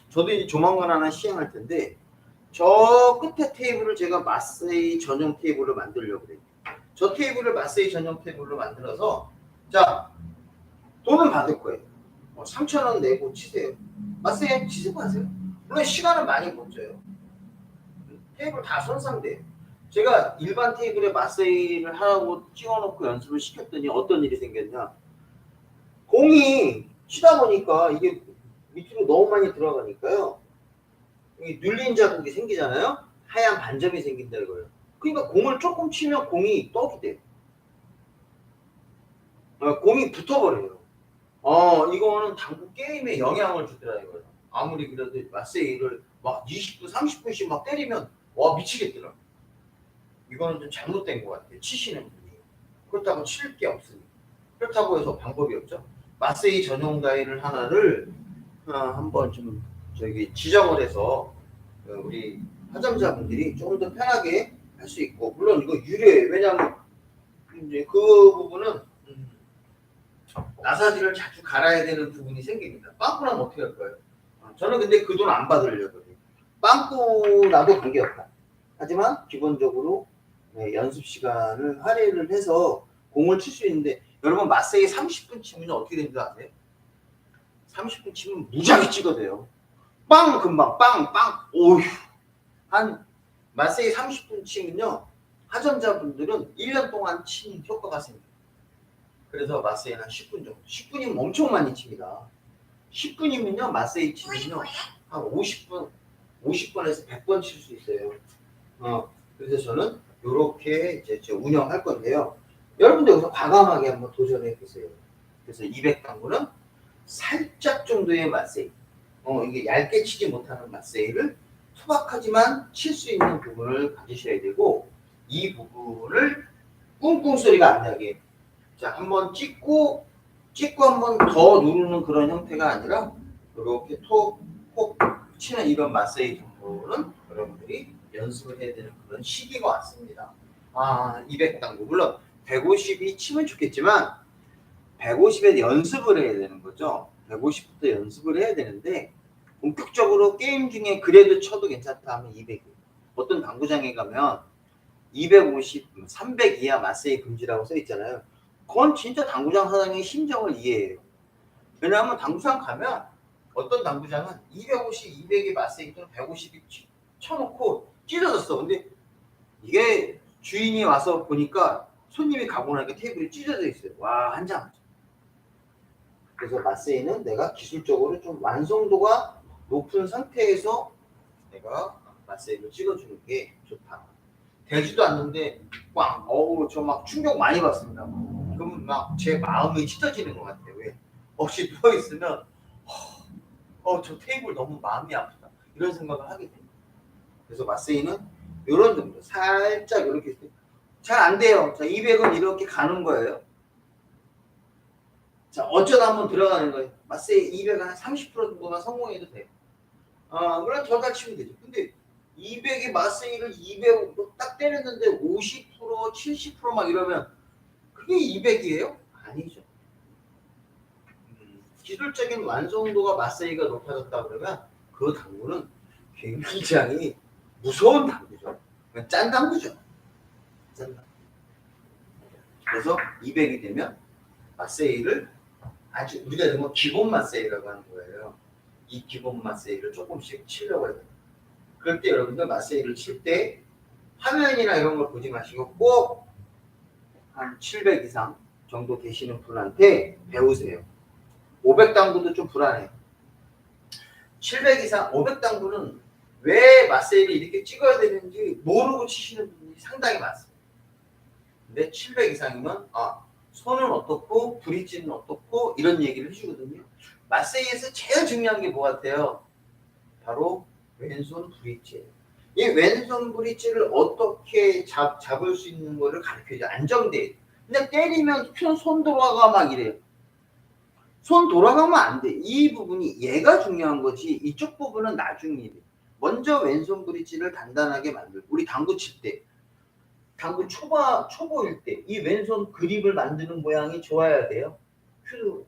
Speaker 1: 저도 이제 조만간 하나 시행할 텐데 저 끝에 테이블을 제가 마세이 전용 테이블로 만들려고 그래요. 저 테이블을 마세이 전용 테이블로 만들어서 자 돈은 받을 거예요. 3,000원 내고 치세요. 마세이 치시고 하세요. 물론 시간은 많이 못 줘요. 테이블 다 손상돼요. 제가 일반 테이블에 마세이를 하라고 찍어놓고 연습을 시켰더니 어떤 일이 생겼냐. 공이 치다 보니까 이게 밑으로 너무 많이 들어가니까요. 이 눌린 자국이 생기잖아요. 하얀 반점이 생긴다 이거예요. 그러니까 공을 조금 치면 공이 떡이 돼요. 공이 붙어버려요. 이거는 당구 게임에 영향을 주더라 이거예요. 아무리 그래도 마세이를 막 20분, 30분씩 막 때리면 와 미치겠더라. 이거는 좀 잘못된 것 같아요. 치시는 분이. 그렇다고 칠 게 없으니. 그렇다고 해서 방법이 없죠. 마세이 전용 다이를 하나를 한번 좀 저기 지정을 해서 우리 하점자분들이 조금 더 편하게 할 수 있고, 물론 이거 유리해. 왜냐하면 이제 그 부분은 나사지를 자주 갈아야 되는 부분이 생깁니다. 빵꾸나면 어떻게 할까요? 저는 근데 그 돈 안 받으려고요. 빵꾸 나도 관계없다. 하지만 기본적으로 연습 시간을 할애를 해서 공을 칠 수 있는데, 여러분 마세이 30분 치면 어떻게 되는 줄 아세요? 30분 치면 무지하게 찍어대요. 빵 금방 빵 오휴. 한 마세이 30분 치면요, 하전자분들은 1년 동안 치는 효과가 생겨요. 그래서 마세이는 한 10분 정도. 10분이면 엄청 많이 칩니다. 10분이면요, 마세이 치면요, 한 50번에서 100번 칠 수 있어요. 그래서 저는 이렇게 이제 운영할 건데요. 여러분들 여기서 과감하게 한번 도전해 보세요. 그래서 200당구는 살짝 정도의 마세이, 이게 얇게 치지 못하는 마세이를 투박하지만 칠 수 있는 부분을 가지셔야 되고, 이 부분을 꿍꿍 소리가 안 나게, 자, 한번 찍고 한번 더 누르는 그런 형태가 아니라 이렇게 톡 치는 이런 마세이 정도는 여러분들이 연습을 해야 되는 그런 시기가 왔습니다. 200당구 물론 150이 치면 좋겠지만 150에 연습을 해야 되는 거죠. 150부터 연습을 해야 되는데, 본격적으로 게임 중에 그래도 쳐도 괜찮다 하면 200. 어떤 당구장에 가면 250, 300 이하 마세이 금지라고 써 있잖아요. 그건 진짜 당구장 사장의 심정을 이해해요. 왜냐하면 당구장 가면 어떤 당구장은 250, 200의 마세이 또는 150이 쳐놓고 찢어졌어. 근데 이게 주인이 와서 보니까 손님이 가고 나니까 테이블이 찢어져 있어요. 와, 한 장. 그래서 마세이는 내가 기술적으로 좀 완성도가 높은 상태에서 내가 마세이를 찍어주는 게 좋다. 되지도 않는데 저 막 충격 많이 받습니다. 그러면 막 제 마음이 찢어지는 것 같아요. 왜? 혹시 누워 있으면 저 테이블 너무 마음이 아프다 이런 생각을 하게 됩니다. 그래서 마세이는 이런 정도 살짝 이렇게 잘 안 돼요. 자, 200은 이렇게 가는 거예요. 자, 어쩌다 한번 들어가는 거예요. 마세이 200은 한 30% 정도만 성공해도 돼요. 물론 더 잘 치면 되죠. 근데 200의 마세이를 200으로 딱 때렸는데 50%, 70% 막 이러면 그게 200이에요? 아니죠. 기술적인 완성도가 마세이가 높아졌다 그러면 그 당구는 굉장히 무서운 당구죠. 짠 당구죠. 짠 당구. 그래서 200이 되면 마세이를 아주 우리가 되면 기본 마세이라고 하는 거예요. 이 기본 마세이를 조금씩 치려고 해요. 그럴 때 여러분들 마세이를 칠 때 화면이나 이런 걸 보지 마시고 꼭 한 700 이상 정도 되시는 분한테 배우세요. 500당구도 좀 불안해요. 700 이상, 500당구는 왜 마세이를 이렇게 찍어야 되는지 모르고 치시는 분이 상당히 많습니다. 근데 700 이상이면 손은 어떻고 브릿지는 어떻고 이런 얘기를 해주거든요. 마세이에서 제일 중요한 게 뭐 같아요? 바로 왼손 브릿지예요. 이 왼손 브릿지를 어떻게 잡을 수 있는 거를 가르쳐줘요. 안정돼. 그냥 때리면 손 돌아가 막 이래요. 손 돌아가면 안 돼. 이 부분이 얘가 중요한 거지. 이쪽 부분은 나중에. 먼저 왼손 브릿지를 단단하게 만들고, 우리 당구 칠 때, 당구 초보일 때 이 왼손 그립을 만드는 모양이 좋아야 돼요.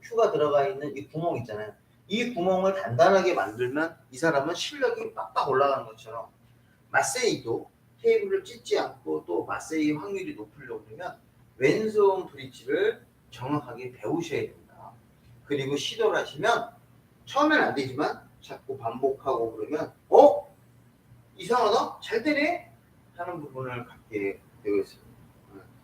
Speaker 1: 큐가 들어가 있는 이 구멍 있잖아요. 이 구멍을 단단하게 만들면 이 사람은 실력이 빡빡 올라가는 것처럼, 마세이도 테이블을 찢지 않고 또 마세이 확률이 높으려고 그러면 왼손 브릿지를 정확하게 배우셔야 됩니다. 그리고 시도를 하시면 처음엔 안 되지만 자꾸 반복하고 그러면 이상하다? 잘 되네? 하는 부분을 갖게 되어 있습니다.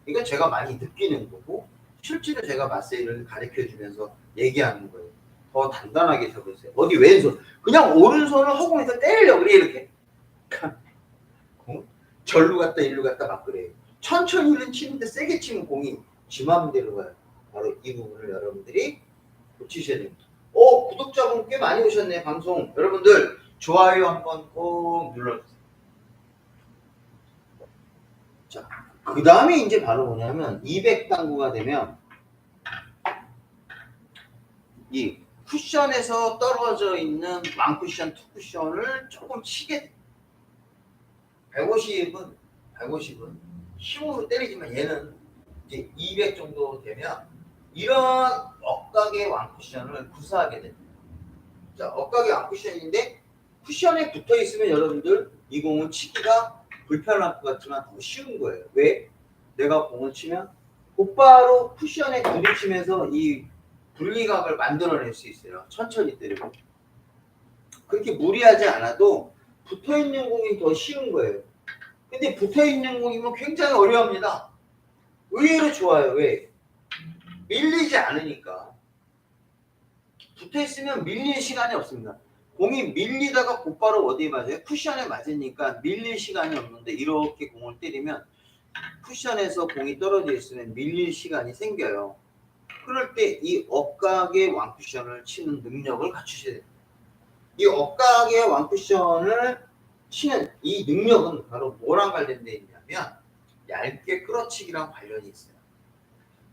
Speaker 1: 이건 제가 많이 느끼는 거고 실제로 제가 마세이를 가르쳐 주면서 얘기하는 거예요. 더 단단하게 잡으세요. 어디 왼손. 그냥 오른손을 허공에서 때리려고 그래 이렇게. 절로 갔다 일로 갔다 막 그래요. 천천히는 치는데 세게 치면 공이 지 맘대로 가요. 바로 이 부분을 여러분들이 고치셔야 됩니다. 구독자분 꽤 많이 오셨네 방송. 여러분들 좋아요 한번 꼭 눌러주세요. 자, 그 다음에 이제 바로 뭐냐면 200당구가 되면 이 쿠션에서 떨어져 있는 왕쿠션, 투쿠션을 조금 치게 돼. 150은 힘으로 때리지만 얘는 이제 200 정도 되면 이런 억각의 왕쿠션을 구사하게 됩니다. 자, 억각의 왕쿠션인데 쿠션에 붙어 있으면 여러분들 이 공은 치기가 불편할 것 같지만 더 쉬운 거예요. 왜? 내가 공을 치면 곧바로 쿠션에 부딪히면서 이 분리각을 만들어낼 수 있어요. 천천히 때리고. 그렇게 무리하지 않아도 붙어있는 공이 더 쉬운 거예요. 근데 붙어있는 공이면 굉장히 어려워합니다. 의외로 좋아요. 왜? 밀리지 않으니까. 붙어있으면 밀릴 시간이 없습니다. 공이 밀리다가 곧바로 어디에 맞아요? 쿠션에 맞으니까 밀릴 시간이 없는데 이렇게 공을 때리면 쿠션에서 공이 떨어져 있으면 밀릴 시간이 생겨요. 그럴 때 이 억각의 왕쿠션을 치는 능력을 갖추셔야 됩니다. 이 억각의 왕쿠션을 치는 이 능력은 바로 뭐랑 관련되어 있냐면 얇게 끌어치기랑 관련이 있어요.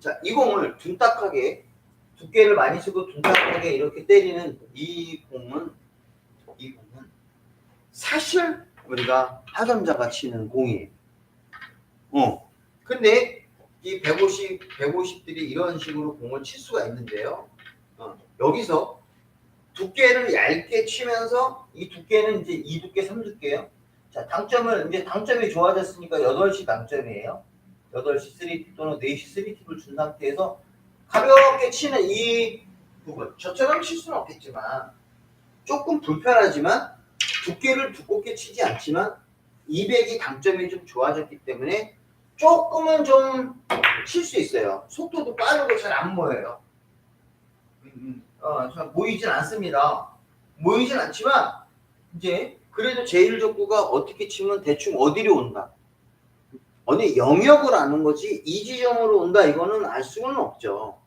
Speaker 1: 자, 이 공을 둔탁하게 두께를 많이 쓰고 둔탁하게 이렇게 때리는 이 공은 사실 우리가 하점자가 치는 공이에요. 근데 이 150들이 이런 식으로 공을 칠 수가 있는데요. 여기서 두께를 얇게 치면서 이 두께는 이제 2두께, 3두께요. 자, 당점이 좋아졌으니까 8시 당점이에요. 8시 3팁 또는 4시 3팁을 준 상태에서 가볍게 치는 이 부분. 저처럼 칠 수는 없겠지만 조금 불편하지만 두께를 두껍게 치지 않지만 200이 당점이 좀 좋아졌기 때문에 조금은 좀 칠 수 있어요. 속도도 빠르고 잘 안 모여요. 잘 모이진 않습니다. 모이진 않지만 이제 그래도 제1족구가 어떻게 치면 대충 어디로 온다. 어디 영역을 아는 거지 이 지점으로 온다 이거는 알 수는 없죠.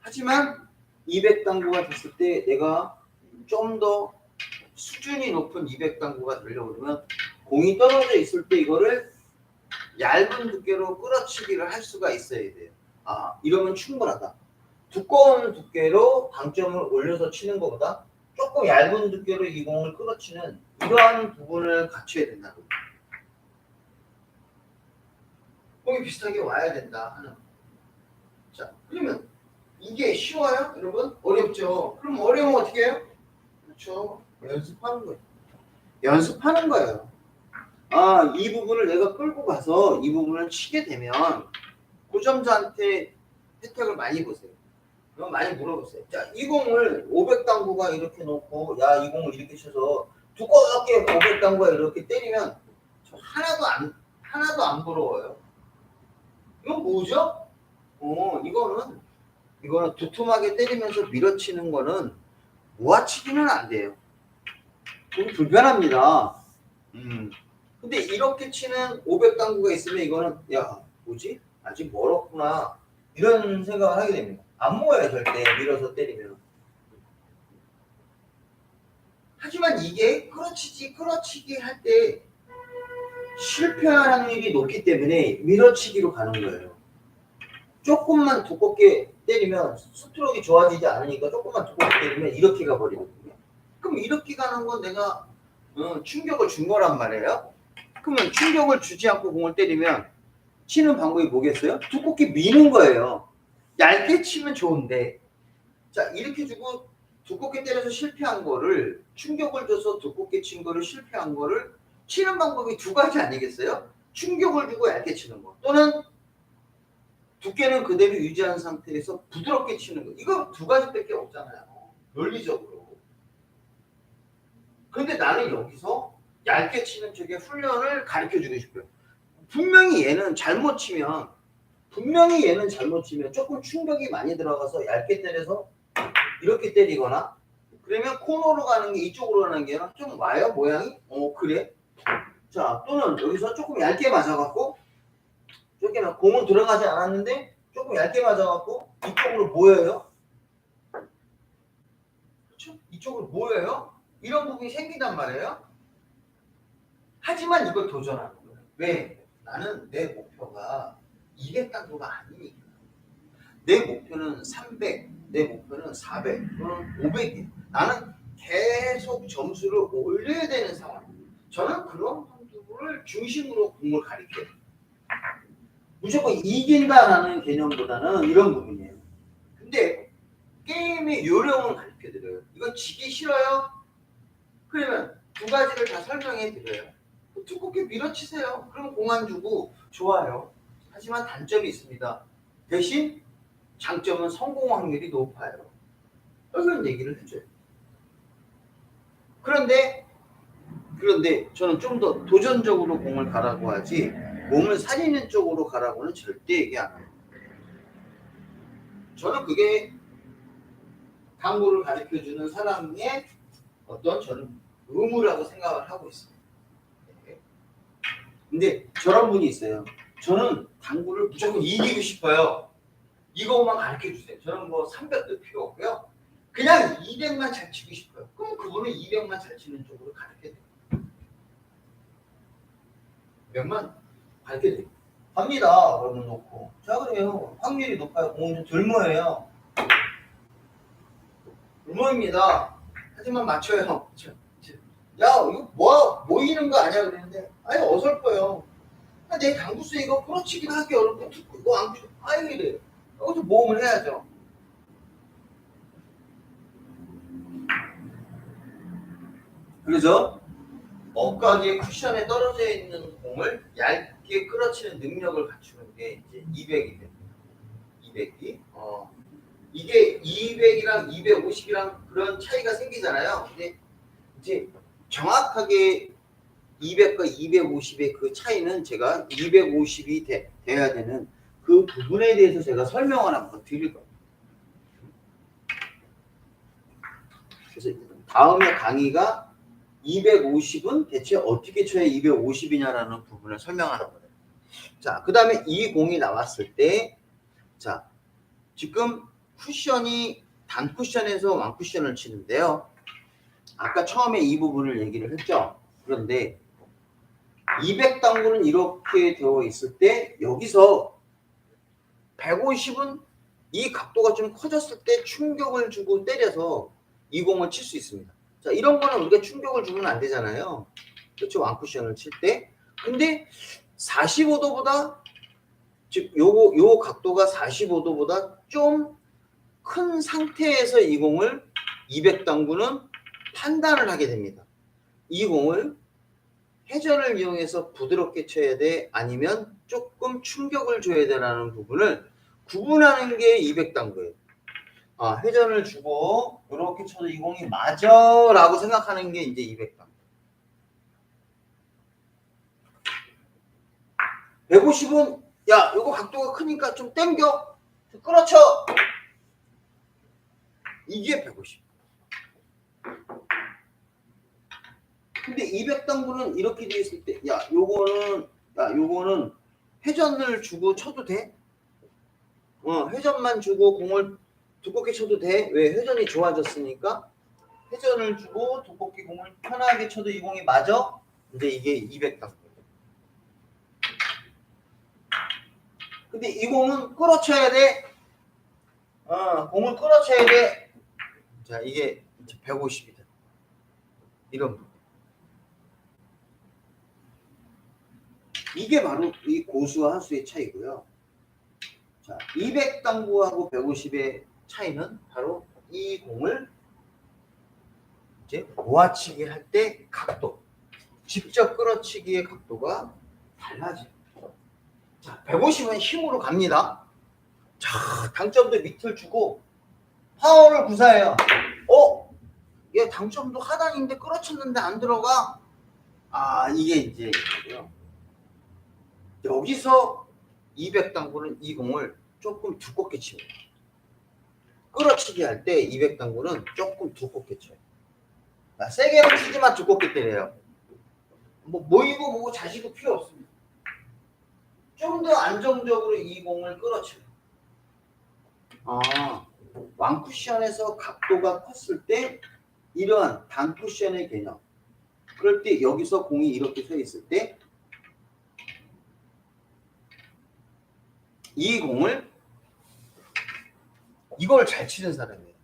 Speaker 1: 하지만 200당구가 됐을 때 내가 좀 더 수준이 높은 200당구가 되려고 그러면 공이 떨어져 있을 때 이거를 얇은 두께로 끌어치기를 할 수가 있어야 돼요. 이러면 충분하다. 두꺼운 두께로 당점을 올려서 치는 것보다 조금 얇은 두께로 이 공을 끌어치는 이러한 부분을 갖춰야 된다고. 공이 비슷하게 와야 된다 하는. 자, 그러면 이게 쉬워요? 여러분? 어렵죠? 그럼 어려우면 어떻게 해요? 그렇죠. 연습하는 거예요. 연습하는 거예요. 이 부분을 내가 끌고 가서 이 부분을 치게 되면 고점자한테 혜택을 많이 보세요. 많이 물어보세요. 자, 이 공을 500당구가 이렇게 놓고 야, 이 공을 이렇게 쳐서 두껍게 500당구가 이렇게 때리면 저 하나도 안 부러워요. 이건 뭐죠? 이거는 두툼하게 때리면서 밀어치는 거는 모아치기는 안 돼요. 좀 불편합니다. 근데 이렇게 치는 500당구가 있으면 이거는 야, 뭐지? 아직 멀었구나. 이런 생각을 하게 됩니다. 안 모여요, 절대. 밀어서 때리면. 하지만 이게 끌어치기 할 때 실패할 확률이 높기 때문에 밀어치기로 가는 거예요. 조금만 두껍게 때리면 스트로크가 좋아지지 않으니까 조금만 두껍게 때리면 이렇게 가버리거든요. 그럼 이렇게 가는 건 내가 충격을 준 거란 말이에요. 그러면 충격을 주지 않고 공을 때리면 치는 방법이 뭐겠어요? 두껍게 미는 거예요. 얇게 치면 좋은데, 자, 이렇게 주고 두껍게 때려서 실패한 거를, 충격을 줘서 두껍게 친 거를 실패한 거를 치는 방법이 두 가지 아니겠어요? 충격을 주고 얇게 치는 거, 또는 두께는 그대로 유지한 상태에서 부드럽게 치는 거. 이거 두 가지밖에 없잖아요, 논리적으로. 근데 나는 여기서 얇게 치는 쪽의 훈련을 가르쳐 주고 싶어요. 분명히 얘는 잘못 치면 조금 충격이 많이 들어가서 얇게 때려서 이렇게 때리거나 그러면 코너로 가는 게 이쪽으로 가는 게 아니라 좀 와요 모양이? 그래? 자 또는 여기서 조금 얇게 맞아갖고 조금 공은 들어가지 않았는데 조금 얇게 맞아갖고 이쪽으로 모여요. 그렇죠? 이쪽으로 모여요. 이런 부분이 생긴단 말이에요. 하지만 이걸 도전하는 거예요. 왜? 나는 내 목표가 200단도가 아니니까. 내 목표는 300, 내 목표는 400, 또는 500이에요. 나는 계속 점수를 올려야 되는 상황. 저는 그런 선수를 중심으로 공을 가리켜요. 무조건 이긴다라는 개념보다는 이런 부분이에요. 근데 게임의 요령을 가르쳐드려요. 이거 지기 싫어요? 그러면 두 가지를 다 설명해 드려요. 두껍게 밀어치세요. 그럼 공 안 주고 좋아요. 하지만 단점이 있습니다. 대신 장점은 성공 확률이 높아요. 이런 얘기를 해줘요. 그런데 저는 좀 더 도전적으로 공을 가라고 하지 몸을 사리는 쪽으로 가라고는 절대 얘기 안 해요. 저는 그게 당구를 가르쳐주는 사람의 어떤 저는 의무라고 생각을 하고 있습니다. 근데 저런 분이 있어요. 저는 당구를 무조건 이기고 싶어요. 이것만 가르쳐주세요. 저는 뭐 300도 필요 없고요. 그냥 200만 잘 치고 싶어요. 그럼 그분은 200만 잘 치는 쪽으로 가르쳐야 돼요. 200만 가르쳐야 돼요. 갑니다. 그러면 놓고. 자 그래요. 확률이 높아요. 공은 좀 덜모예요. 덜모입니다. 하지만 맞춰요. 야 이거 뭐 모이는 거 아니야 그랬는데 아니 어설퍼요. 내 당구수 이거 끌어치기는 하기 어렵고 이거 안 쳐. 아니 이래. 여기서 모험을 해야죠. 그래서 억가지의 쿠션에 떨어져 있는 공을 얇게 끌어치는 능력을 갖추는 게 이제 200이 됩니다. 200이. 이게 200이랑 250이랑 그런 차이가 생기잖아요. 근데 이제 정확하게 200과 250의 그 차이는 제가 250이 돼야 되는 그 부분에 대해서 제가 설명을 한번 드릴 겁니다. 그래서 다음에 강의가 250은 대체 어떻게 쳐야 250이냐라는 부분을 설명하는 거예요. 자, 그 다음에 이 공이 나왔을 때, 자, 지금 쿠션이 단 쿠션에서 왕 쿠션을 치는데요. 아까 처음에 이 부분을 얘기를 했죠. 그런데 200당구는 이렇게 되어 있을 때 여기서 150은 이 각도가 좀 커졌을 때 충격을 주고 때려서 이 공을 칠 수 있습니다. 자, 이런 거는 우리가 충격을 주면 안 되잖아요. 그렇죠? 왕쿠션을 칠 때. 근데 45도보다 즉 요 각도가 45도보다 좀 큰 상태에서 이 공을 200당구는 판단을 하게 됩니다. 이 공을 회전을 이용해서 부드럽게 쳐야 돼? 아니면 조금 충격을 줘야 되라는 부분을 구분하는 게 200당구예요. 회전을 주고 이렇게 쳐도 이 공이 맞아 라고 생각하는 게 이제 200당구. 150은 야 이거 각도가 크니까 좀 당겨 좀 끌어쳐. 이게 150. 근데 200당구는 이렇게 돼 있을 때 야 요거는 회전을 주고 쳐도 돼? 회전만 주고 공을 두껍게 쳐도 돼? 왜? 회전이 좋아졌으니까 회전을 주고 두껍게 공을 편하게 쳐도 이 공이 맞아? 근데 이게 200당구. 근데 이 공은 끌어쳐야 돼. 공을 끌어쳐야 돼. 자, 이게 150이다. 이런 부분. 이게 바로 이 고수와 하수의 차이고요. 자, 200당구하고 150의 차이는 바로 이 공을 이제 모아치기 할 때 각도, 직접 끌어치기의 각도가 달라져요. 자, 150은 힘으로 갑니다. 자, 당점도 밑을 주고 파워를 구사해요. 얘 당점도 하단인데 끌어쳤는데 안 들어가. 이게 이제 이거고요. 여기서 200당구는 이 공을 조금 두껍게 칩니다. 끌어치기 할 때 200당구는 조금 두껍게 쳐요. 세게는 치지만 두껍게 때려요. 뭐 모이고 뭐고 자시고 필요 없습니다. 좀 더 안정적으로 이 공을 끌어쳐요. 왕쿠션에서 각도가 컸을 때 이러한 단쿠션의 개념. 그럴 때 여기서 공이 이렇게 서 있을 때 이 공을 이걸 잘 치는 사람이에요.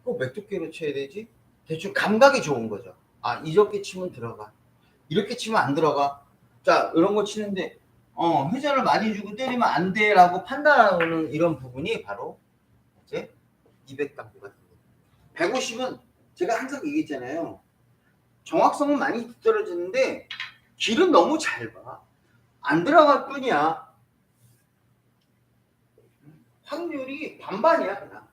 Speaker 1: 꼭 몇 두께로 쳐야 되지? 대충 감각이 좋은 거죠. 이렇게 치면 들어가. 이렇게 치면 안 들어가. 자, 이런 거 치는데 회전을 많이 주고 때리면 안 돼라고 판단하는 이런 부분이 바로 이제 200당구가 됩니다. 150은 제가 항상 얘기했잖아요. 정확성은 많이 떨어지는데 길은 너무 짧아. 안 들어갈 뿐이야. 확률이 반반이야 그냥.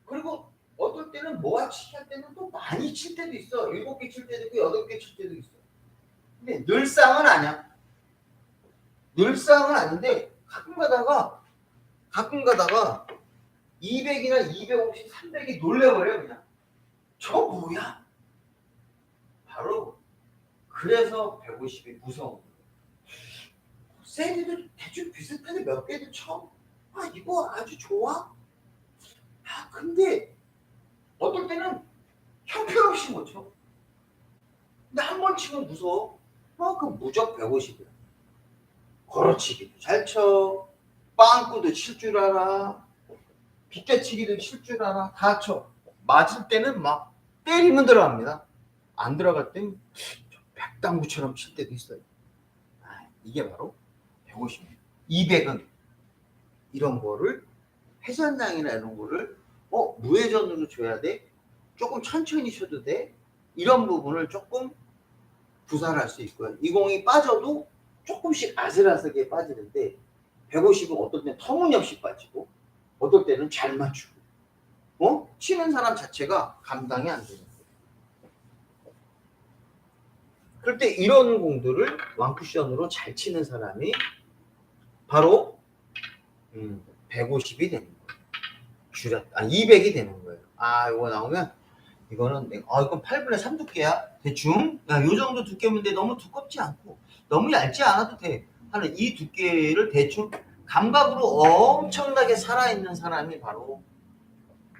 Speaker 1: 그리고 어떨 때는 모아치기 할 때는 또 많이 칠 때도 있어. 7개 칠 때도 있고 8개 칠 때도 있어. 근데 늘상은 아니야. 늘상은 아닌데 가끔 가다가 200이나 250, 300이 놀래버려 그냥. 저 뭐야? 바로 그래서 150이 무서운 거예요. 세리도 대충 비슷하게 몇 개도 쳐. 이거 아주 좋아? 근데 어떨 때는 형편없이 못 쳐. 근데 한 번 치면 무서워. 그럼 무적 150이야. 걸어치기도 잘 쳐. 빵꾸도 칠 줄 알아. 빗대치기도 칠 줄 알아. 다 쳐. 맞을 때는 막 때리면 들어갑니다. 안 들어갈 땐 백당구처럼 칠 때도 있어요. 이게 바로 150이에요. 200은 이런 거를 회전량이나 이런 거를 무회전으로 줘야 돼? 조금 천천히 쳐도 돼? 이런 부분을 조금 구사할 수 있고요. 이 공이 빠져도 조금씩 아슬아슬하게 빠지는데 150은 어떨 때는 터무니없이 빠지고 어떨 때는 잘 맞추고 치는 사람 자체가 감당이 안 되는 거예요. 그럴 때 이런 공들을 왕쿠션으로 잘 치는 사람이 바로 150이 되는 거예요. 200이 되는 거예요. 이거 나오면 이거는 이건 8분의 3 두께야. 대충 요 정도 두께면 돼. 너무 두껍지 않고 너무 얇지 않아도 돼 하는 이 두께를 대충 감각으로 엄청나게 살아있는 사람이 바로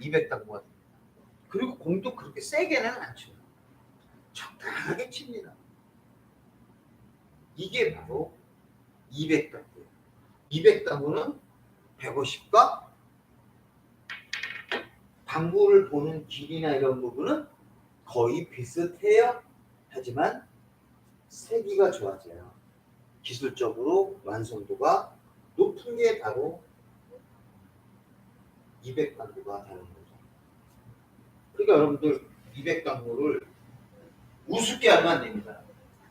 Speaker 1: 200당구가 됩니다. 그리고 공도 그렇게 세게는 안 쳐요. 적당하게 칩니다. 이게 바로 200당구예요. 200당구는 150과 당구를 보는 길이나 이런 부분은 거의 비슷해요. 하지만 세기가 좋아져요. 기술적으로 완성도가 높은 게 바로 200당구가 되는 거죠. 그러니까 여러분들 200당구를 우습게 하면 안 됩니다.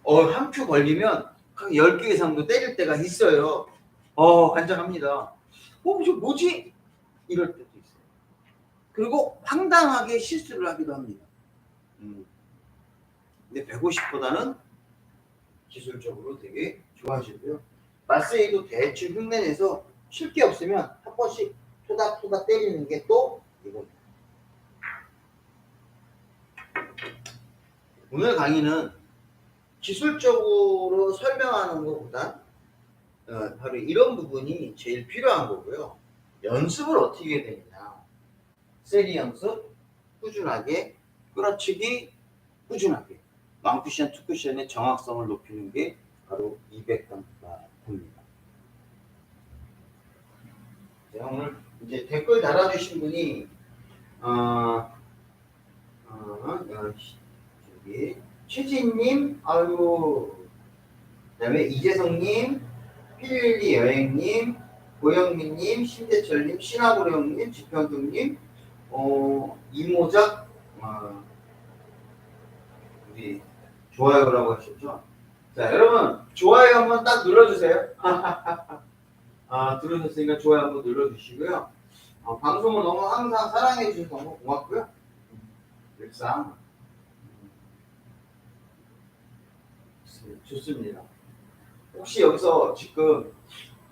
Speaker 1: 한 큐 걸리면 한 10개 이상도 때릴 때가 있어요. 간절합니다. 저 뭐지? 이럴 때도 있어요. 그리고 황당하게 실수를 하기도 합니다. 근데 150보다는 기술적으로 되게 좋아지고요. 마세이도 대충 흉내내서 쉴 게 없으면 한 번씩 토닥토닥 때리는 게 또 이겁니다. 오늘 강의는 기술적으로 설명하는 것보다 바로 이런 부분이 제일 필요한 거고요. 연습을 어떻게 되느냐. 세리 연습, 꾸준하게, 끌어치기, 꾸준하게. 왕쿠션, 투쿠션의 정확성을 높이는 게 바로 200당구가 됩니다. 오늘 이제 댓글 달아주신 분이 저기 최진님, 그다음에 이재성님, 필리 여행님, 고영민님, 신대철님, 신하고령님, 지평등님, 이모작, 우리 좋아요라고 하셨죠? 자, 여러분 좋아요 한번 딱 눌러주세요. 들으셨으니까 좋아요 한번 눌러주시고요. 방송을 너무 항상 사랑해 주셔서 너무 고맙고요. 일상 좋습니다. 혹시 여기서 지금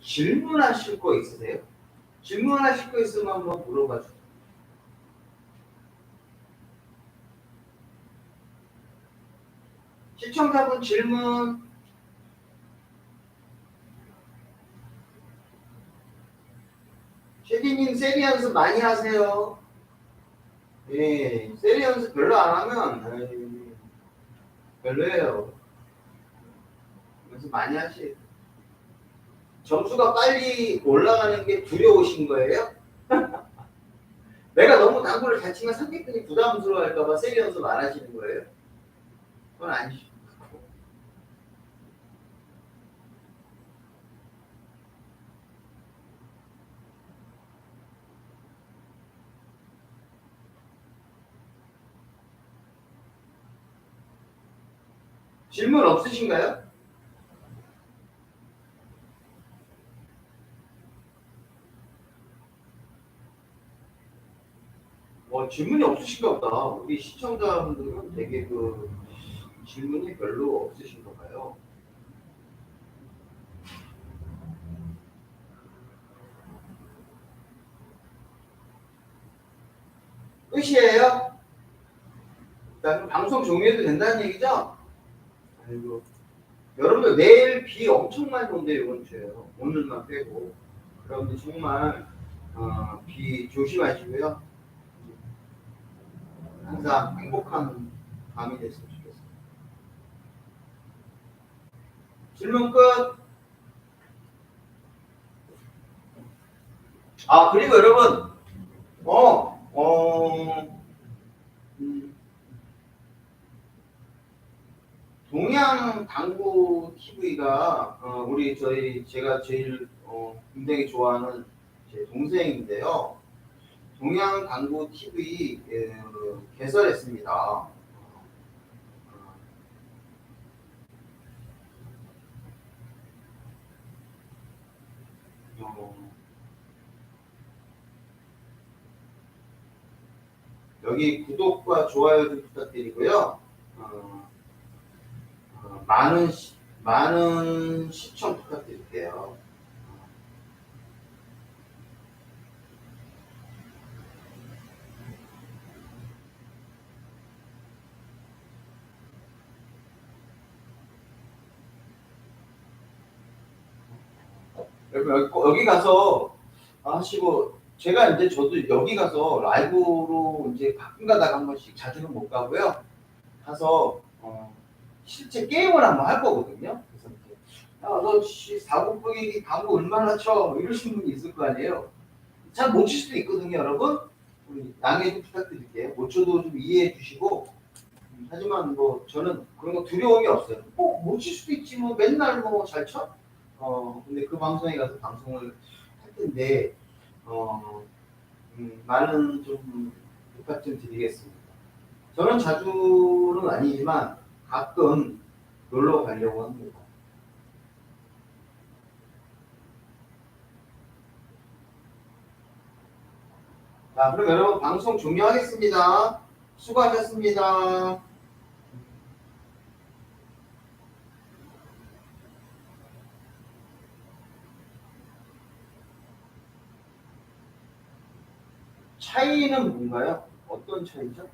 Speaker 1: 질문하실 거 있으세요? 질문하실 거 있으면 한번 물어봐 주세요. 시청자분 질문. 쉐디님 세리 연습 많이 하세요. 예, 세리 연습 별로 안 하면 별로예요. 연습 많이 하시. 점수가 빨리 올라가는 게 두려우신 거예요? 내가 너무 당구를 잘 치면 상대편이 부담스러워할까봐 세리 연습 안 하시는 거예요? 그건 아니죠. 질문 없으신가요? 질문이 없으신가 보다. 우리 시청자분들은 되게 질문이 별로 없으신가 봐요. 끝이에요? 그럼 방송 종료해도 된다는 얘기죠? 아이고. 여러분들 내일 비 엄청 많이 온대요, 이번 주에. 오늘만 빼고. 여러분들 정말 비 조심하시고요. 항상 행복한 밤이 됐으면 좋겠습니다. 질문 끝. 그리고 여러분, 동양 당구 TV가 제가 제일 굉장히 좋아하는 제 동생인데요. 동양 당구 TV 개설했습니다. 여기 구독과 좋아요 좀 부탁드리고요. 많은 시청 부탁드릴게요. 여기 가서 하시고, 저도 여기 가서 라이브로 이제 가끔 가다가 한 번씩, 자주는 못 가고요. 가서 실제 게임을 한번 할 거거든요. 그래서 너 사고방이 당구 얼마나 쳐? 이러시는 분이 있을 거 아니에요. 잘 못 칠 수도 있거든요, 여러분. 양해 좀 부탁드릴게요. 못 쳐도 좀 이해해 주시고. 하지만 저는 그런 거 두려움이 없어요. 못 칠 수도 있지, 맨날 잘 쳐? 근데 그 방송에 가서 방송을 할 텐데, 많은 좀 부탁 좀 드리겠습니다. 저는 자주는 아니지만 가끔 놀러 가려고 합니다. 자, 그럼 여러분 방송 종료하겠습니다. 수고하셨습니다. 차이는 뭔가요? 어떤 차이죠?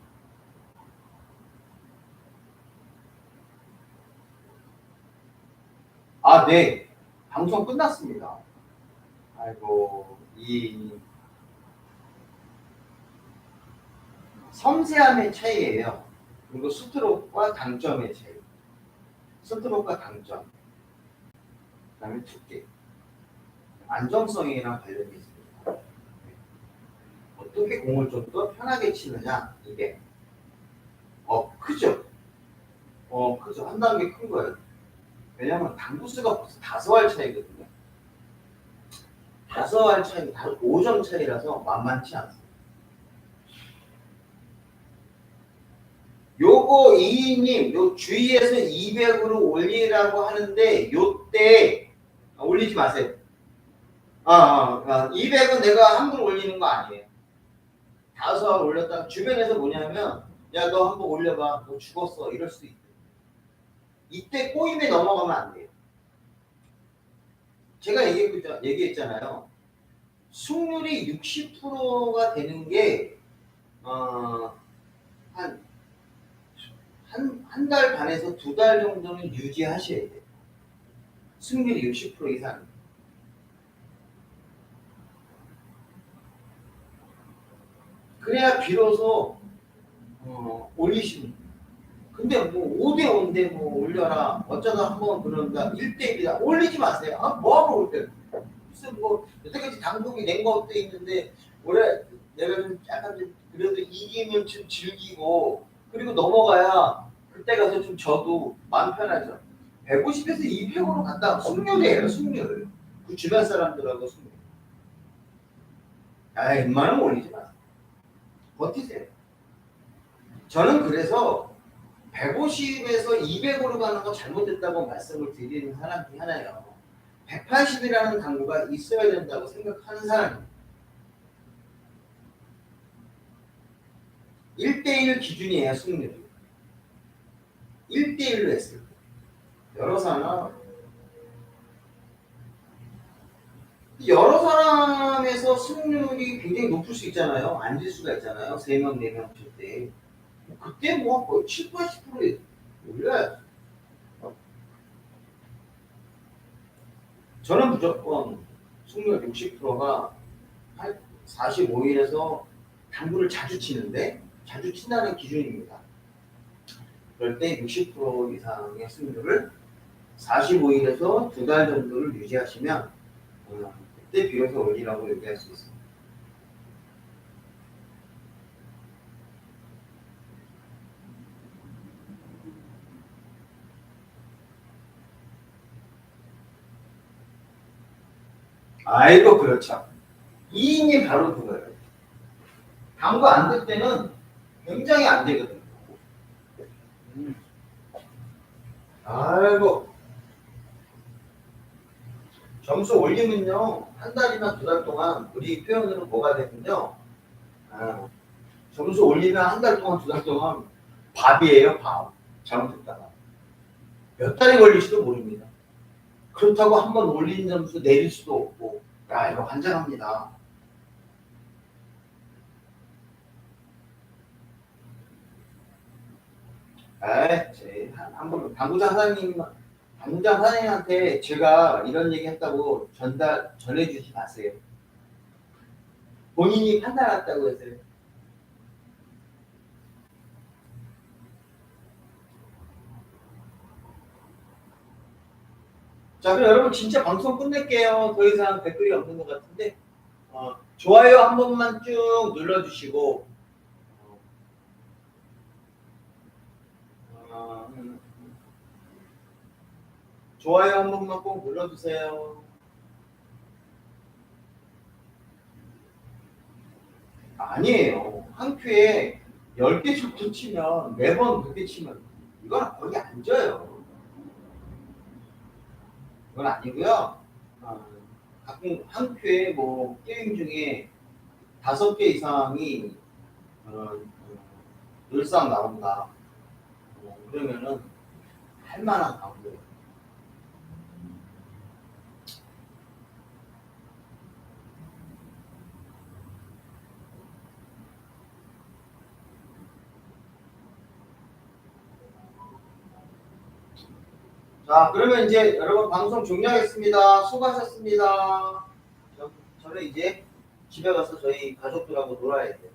Speaker 1: 네. 방송 끝났습니다. 아이고, 이 섬세함의 차이예요. 그리고 스트로크와 당점의 차이. 스트로크와 당점. 그 다음에 두께. 안정성이랑 관련이 있습니다. 어떻게 공을 좀 더 편하게 치느냐, 이게. 크죠? 크죠. 한 단계 큰 거예요. 왜냐면 당구수가 벌써 5알 차이거든요. 5알 차이, 5점 차이라서 만만치 않습니다. 요거 이님, 요 주위에서 200으로 올리라고 하는데, 요때 올리지 마세요. 200은 내가 함부로 올리는 거 아니에요. 5알 올렸다가 주변에서 뭐냐면, 야, 너 한번 올려봐. 너 죽었어. 이럴 수도 있대. 이때 꼬임에 넘어가면 안 돼요. 제가 얘기했잖아요. 승률이 60%가 되는 게, 한 한 달 반에서 두 달 정도는 유지하셔야 돼요. 승률이 60% 이상. 그래야 비로소 올리시는. 근데 뭐 5대 5인데 뭐 올려라. 어쩌다 한번 그런다. 1대 1이다. 올리지 마세요. 아, 뭐하러 올 때. 무슨 뭐 여태까지 당국이 낸 것도 있는데 올해 내가 좀 약간 좀 그래도 이기면 좀 즐기고 그리고 넘어가야 그때 가서 좀 저도 마음 편하죠. 150에서 200으로 간다. 승률이에요, 승률. 그 주변 사람들하고 승률. 아, 웬만하면 올리지 마세요. 버티세요. 저는 그래서 150에서 200으로 가는 거 잘못됐다고 말씀을 드리는 사람 중에 하나예요. 180이라는 당구가 있어야 된다고 생각하는 사람입니다. 1대1 기준이에요, 승률이. 1대1로 했을 때. 여러 사람에서 승률이 굉장히 높을 수 있잖아요. 앉을 수가 있잖아요. 3명, 4명 칠 때. 그때 뭐 거의 7, 80% 올려야죠. 저는 무조건 승률 60%가 45일에서 당구를 자주 치는데 자주 친다는 기준입니다. 그럴 때 60% 이상의 승률을 45일에서 두 달 정도를 유지하시면 그때 비로소 올리라고 얘기할 수 있습니다. 아이고 그렇죠. 이인이 바로 그거예요. 당구 안 될 때는 굉장히 안 되거든요. 아이고 점수 올리면요 한 달이나 두 달 동안 우리 표현으로 뭐가 되면요 점수 올리면 한 달 동안 두 달 동안 밥이에요. 밥. 잘못했다가 몇 달이 걸릴지도 모릅니다. 그렇다고 한번 올린 점수 내릴 수도 없고 야 이거 환장합니다. 한번 당구장 사장님한테 제가 이런 얘기 했다고 전해주지 마세요. 본인이 판단했다고 했어요. 자, 그럼 여러분 진짜 방송 끝낼게요. 더 이상 댓글이 없는 것 같은데 좋아요 한 번만 쭉 눌러주시고 좋아요 한 번만 꼭 눌러주세요. 아니에요. 한 큐에 10개 정도 치면 매번 그렇게 치면 이건 거의 안 져요. 그건 아니고요. 가끔 한 큐에 뭐 게임 중에 5개 이상이 늘상 나온다. 그러면은 할 만한 강도예요. 자, 그러면 이제 여러분 방송 종료하겠습니다. 수고하셨습니다. 저는 이제 집에 가서 저희 가족들하고 놀아야 돼요.